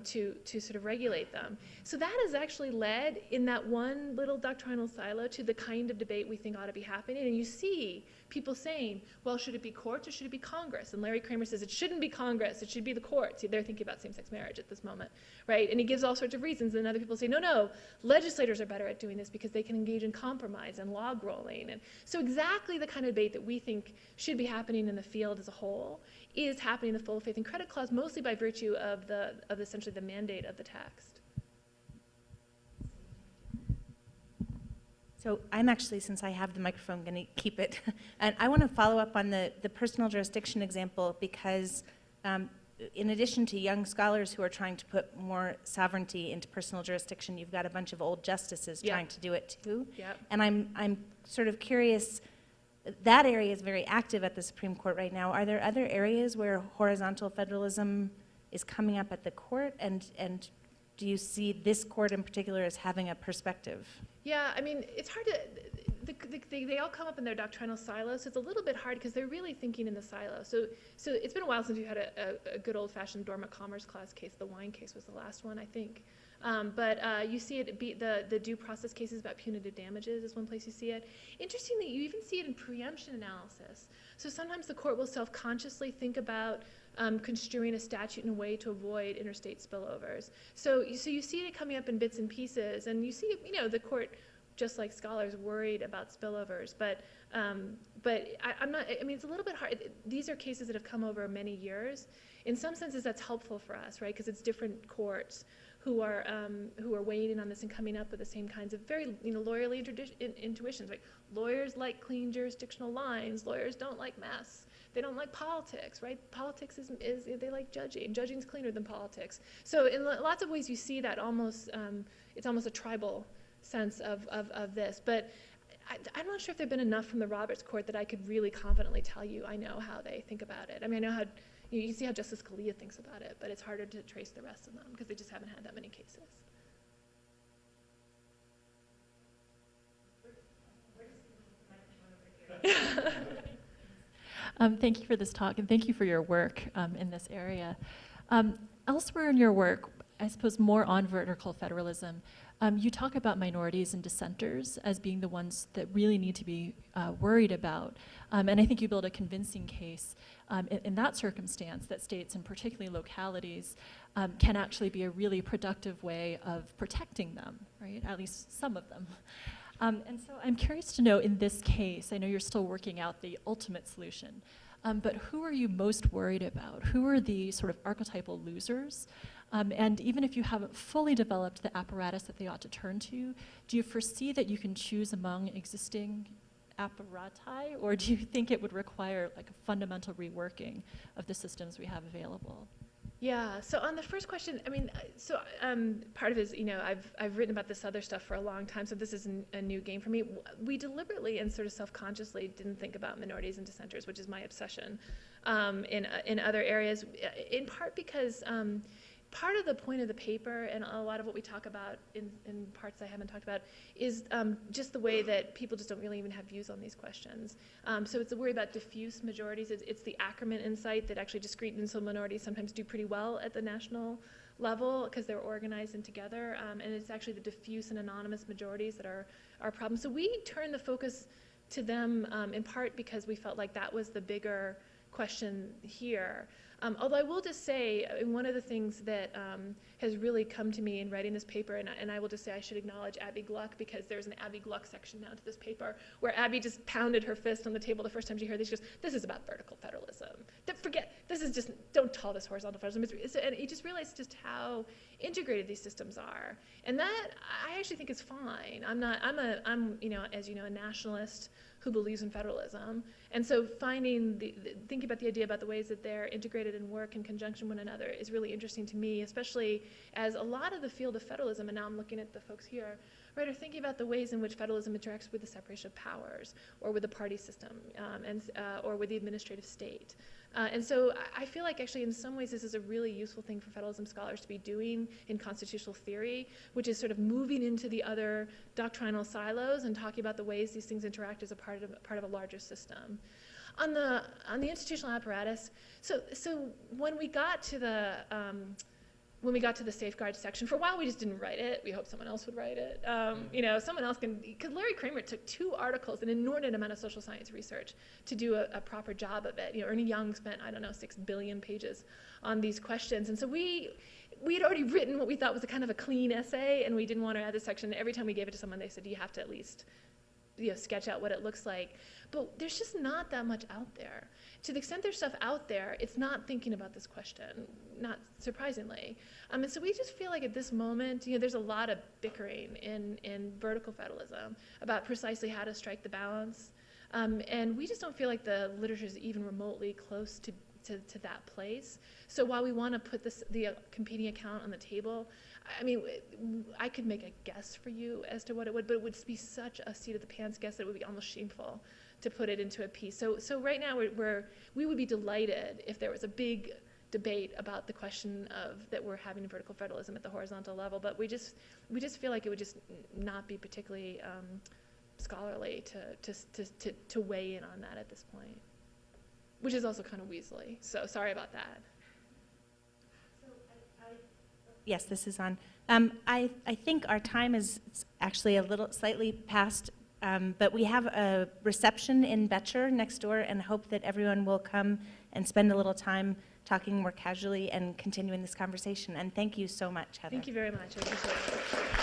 to sort of regulate them. So that has actually led, in that one little doctrinal silo, to the kind of debate we think ought to be happening. And you see people saying, well, should it be courts or should it be Congress? And Larry Kramer says it shouldn't be Congress, it should be the courts. They're thinking about same-sex marriage at this moment, right? And he gives all sorts of reasons. And other people say, no, legislators are better at doing this because they can engage in compromise and log rolling. And so exactly the kind of debate that we think should be happening in the field as a whole is happening in the full faith and credit clause, mostly by virtue of essentially the mandate of the text. So I'm actually, since I have the microphone, going to keep it. And I want to follow up on the personal jurisdiction example, because in addition to young scholars who are trying to put more sovereignty into personal jurisdiction, you've got a bunch of old justices trying to do it too. Yep. And I'm sort of curious, that area is very active at the Supreme Court right now. Are there other areas where horizontal federalism is coming up at the court? And do you see this court in particular as having a perspective? Yeah, I mean, it's hard to, they all come up in their doctrinal silos, so it's a little bit hard because they're really thinking in the silo. So it's been a while since we've had a good old-fashioned dormant commerce clause case. The wine case was the last one, I think. But you see it be the due process cases about punitive damages is one place you see it. Interestingly, you even see it in preemption analysis. So sometimes the court will self-consciously think about construing a statute in a way to avoid interstate spillovers. So you see it coming up in bits and pieces, and you see, the court, just like scholars, worried about spillovers. But I'm not. I mean, it's a little bit hard. These are cases that have come over many years. In some senses, that's helpful for us, right? Because it's different courts who are weighing in on this and coming up with the same kinds of very lawyerly intuitions. Like lawyers like clean jurisdictional lines. Lawyers don't like mess. They don't like politics, right? Politics is they like judging. Judging's cleaner than politics. So in lots of ways, you see that almost it's almost a tribal sense of this. But I'm not sure if there've been enough from the Roberts Court that I could really confidently tell you I know how they think about it. I mean, I know how you can see how Justice Scalia thinks about it, but it's harder to trace the rest of them because they just haven't had that many cases. Thank you for this talk, and thank you for your work in this area. Elsewhere in your work, I suppose more on vertical federalism, you talk about minorities and dissenters as being the ones that really need to be worried about. And I think you build a convincing case in that circumstance that states, and particularly localities, can actually be a really productive way of protecting them, right? At least some of them. And so I'm curious to know, in this case, I know you're still working out the ultimate solution, but who are you most worried about? Who are the sort of archetypal losers? And even if you haven't fully developed the apparatus that they ought to turn to, do you foresee that you can choose among existing apparati, or do you think it would require like a fundamental reworking of the systems we have available? Yeah, so on the first question, I mean, part of it is, I've written about this other stuff for a long time, so this isn't a new game for me. We deliberately and sort of self-consciously didn't think about minorities and dissenters, which is my obsession in other areas, in part because part of the point of the paper, and a lot of what we talk about in parts I haven't talked about, is just the way that people just don't really even have views on these questions. So it's a worry about diffuse majorities. It's the Ackerman insight that actually discrete and civil minorities sometimes do pretty well at the national level because they're organized and together. And it's actually the diffuse and anonymous majorities that are our problem. So we turned the focus to them in part because we felt like that was the bigger question here. Although I will just say, one of the things that has really come to me in writing this paper, and I will just say I should acknowledge Abby Gluck, because there's an Abby Gluck section now to this paper, where Abby just pounded her fist on the table the first time she heard this. She goes, this is about vertical federalism. Forget, this is just, don't call this horizontal federalism. And you just realize just how integrated these systems are. And that, I actually think is fine. I'm, as you know, a nationalist who believes in federalism. And so thinking about the idea about the ways that they're integrated and work in conjunction with one another is really interesting to me, especially as a lot of the field of federalism, and now I'm looking at the folks here, right, are thinking about the ways in which federalism interacts with the separation of powers, or with the party system, or with the administrative state. And so I feel like actually in some ways this is a really useful thing for federalism scholars to be doing in constitutional theory, which is sort of moving into the other doctrinal silos and talking about the ways these things interact as a part of a larger system. On the institutional apparatus, so when we got to the safeguard section, for a while we just didn't write it. We hoped someone else would write it. You know, someone else can, because Larry Kramer took 2 articles, an inordinate amount of social science research to do a proper job of it. You know, Ernie Young spent, I don't know, 6 billion pages on these questions. And so we had already written what we thought was a kind of a clean essay, and we didn't want to add this section. Every time we gave it to someone, they said, you have to at least, you know, sketch out what it looks like. But there's just not that much out there. To the extent there's stuff out there, it's not thinking about this question, not surprisingly. And so we just feel like at this moment, you know, there's a lot of bickering in vertical federalism about precisely how to strike the balance. And we just don't feel like the literature is even remotely close to that place. So while we want to put the competing account on the table, I mean, I could make a guess for you as to what it would, but it would be such a seat of the pants guess that it would be almost shameful to put it into a piece. So right now we would be delighted if there was a big debate about the question of that we're having vertical federalism at the horizontal level, but we just feel like it would just not be particularly scholarly to weigh in on that at this point, which is also kind of weaselly. So sorry about that. Yes, this is on. I think our time is actually a little slightly past, but we have a reception in Betcher next door, and hope that everyone will come and spend a little time talking more casually and continuing this conversation. And thank you so much, Heather. Thank you very much. I appreciate it.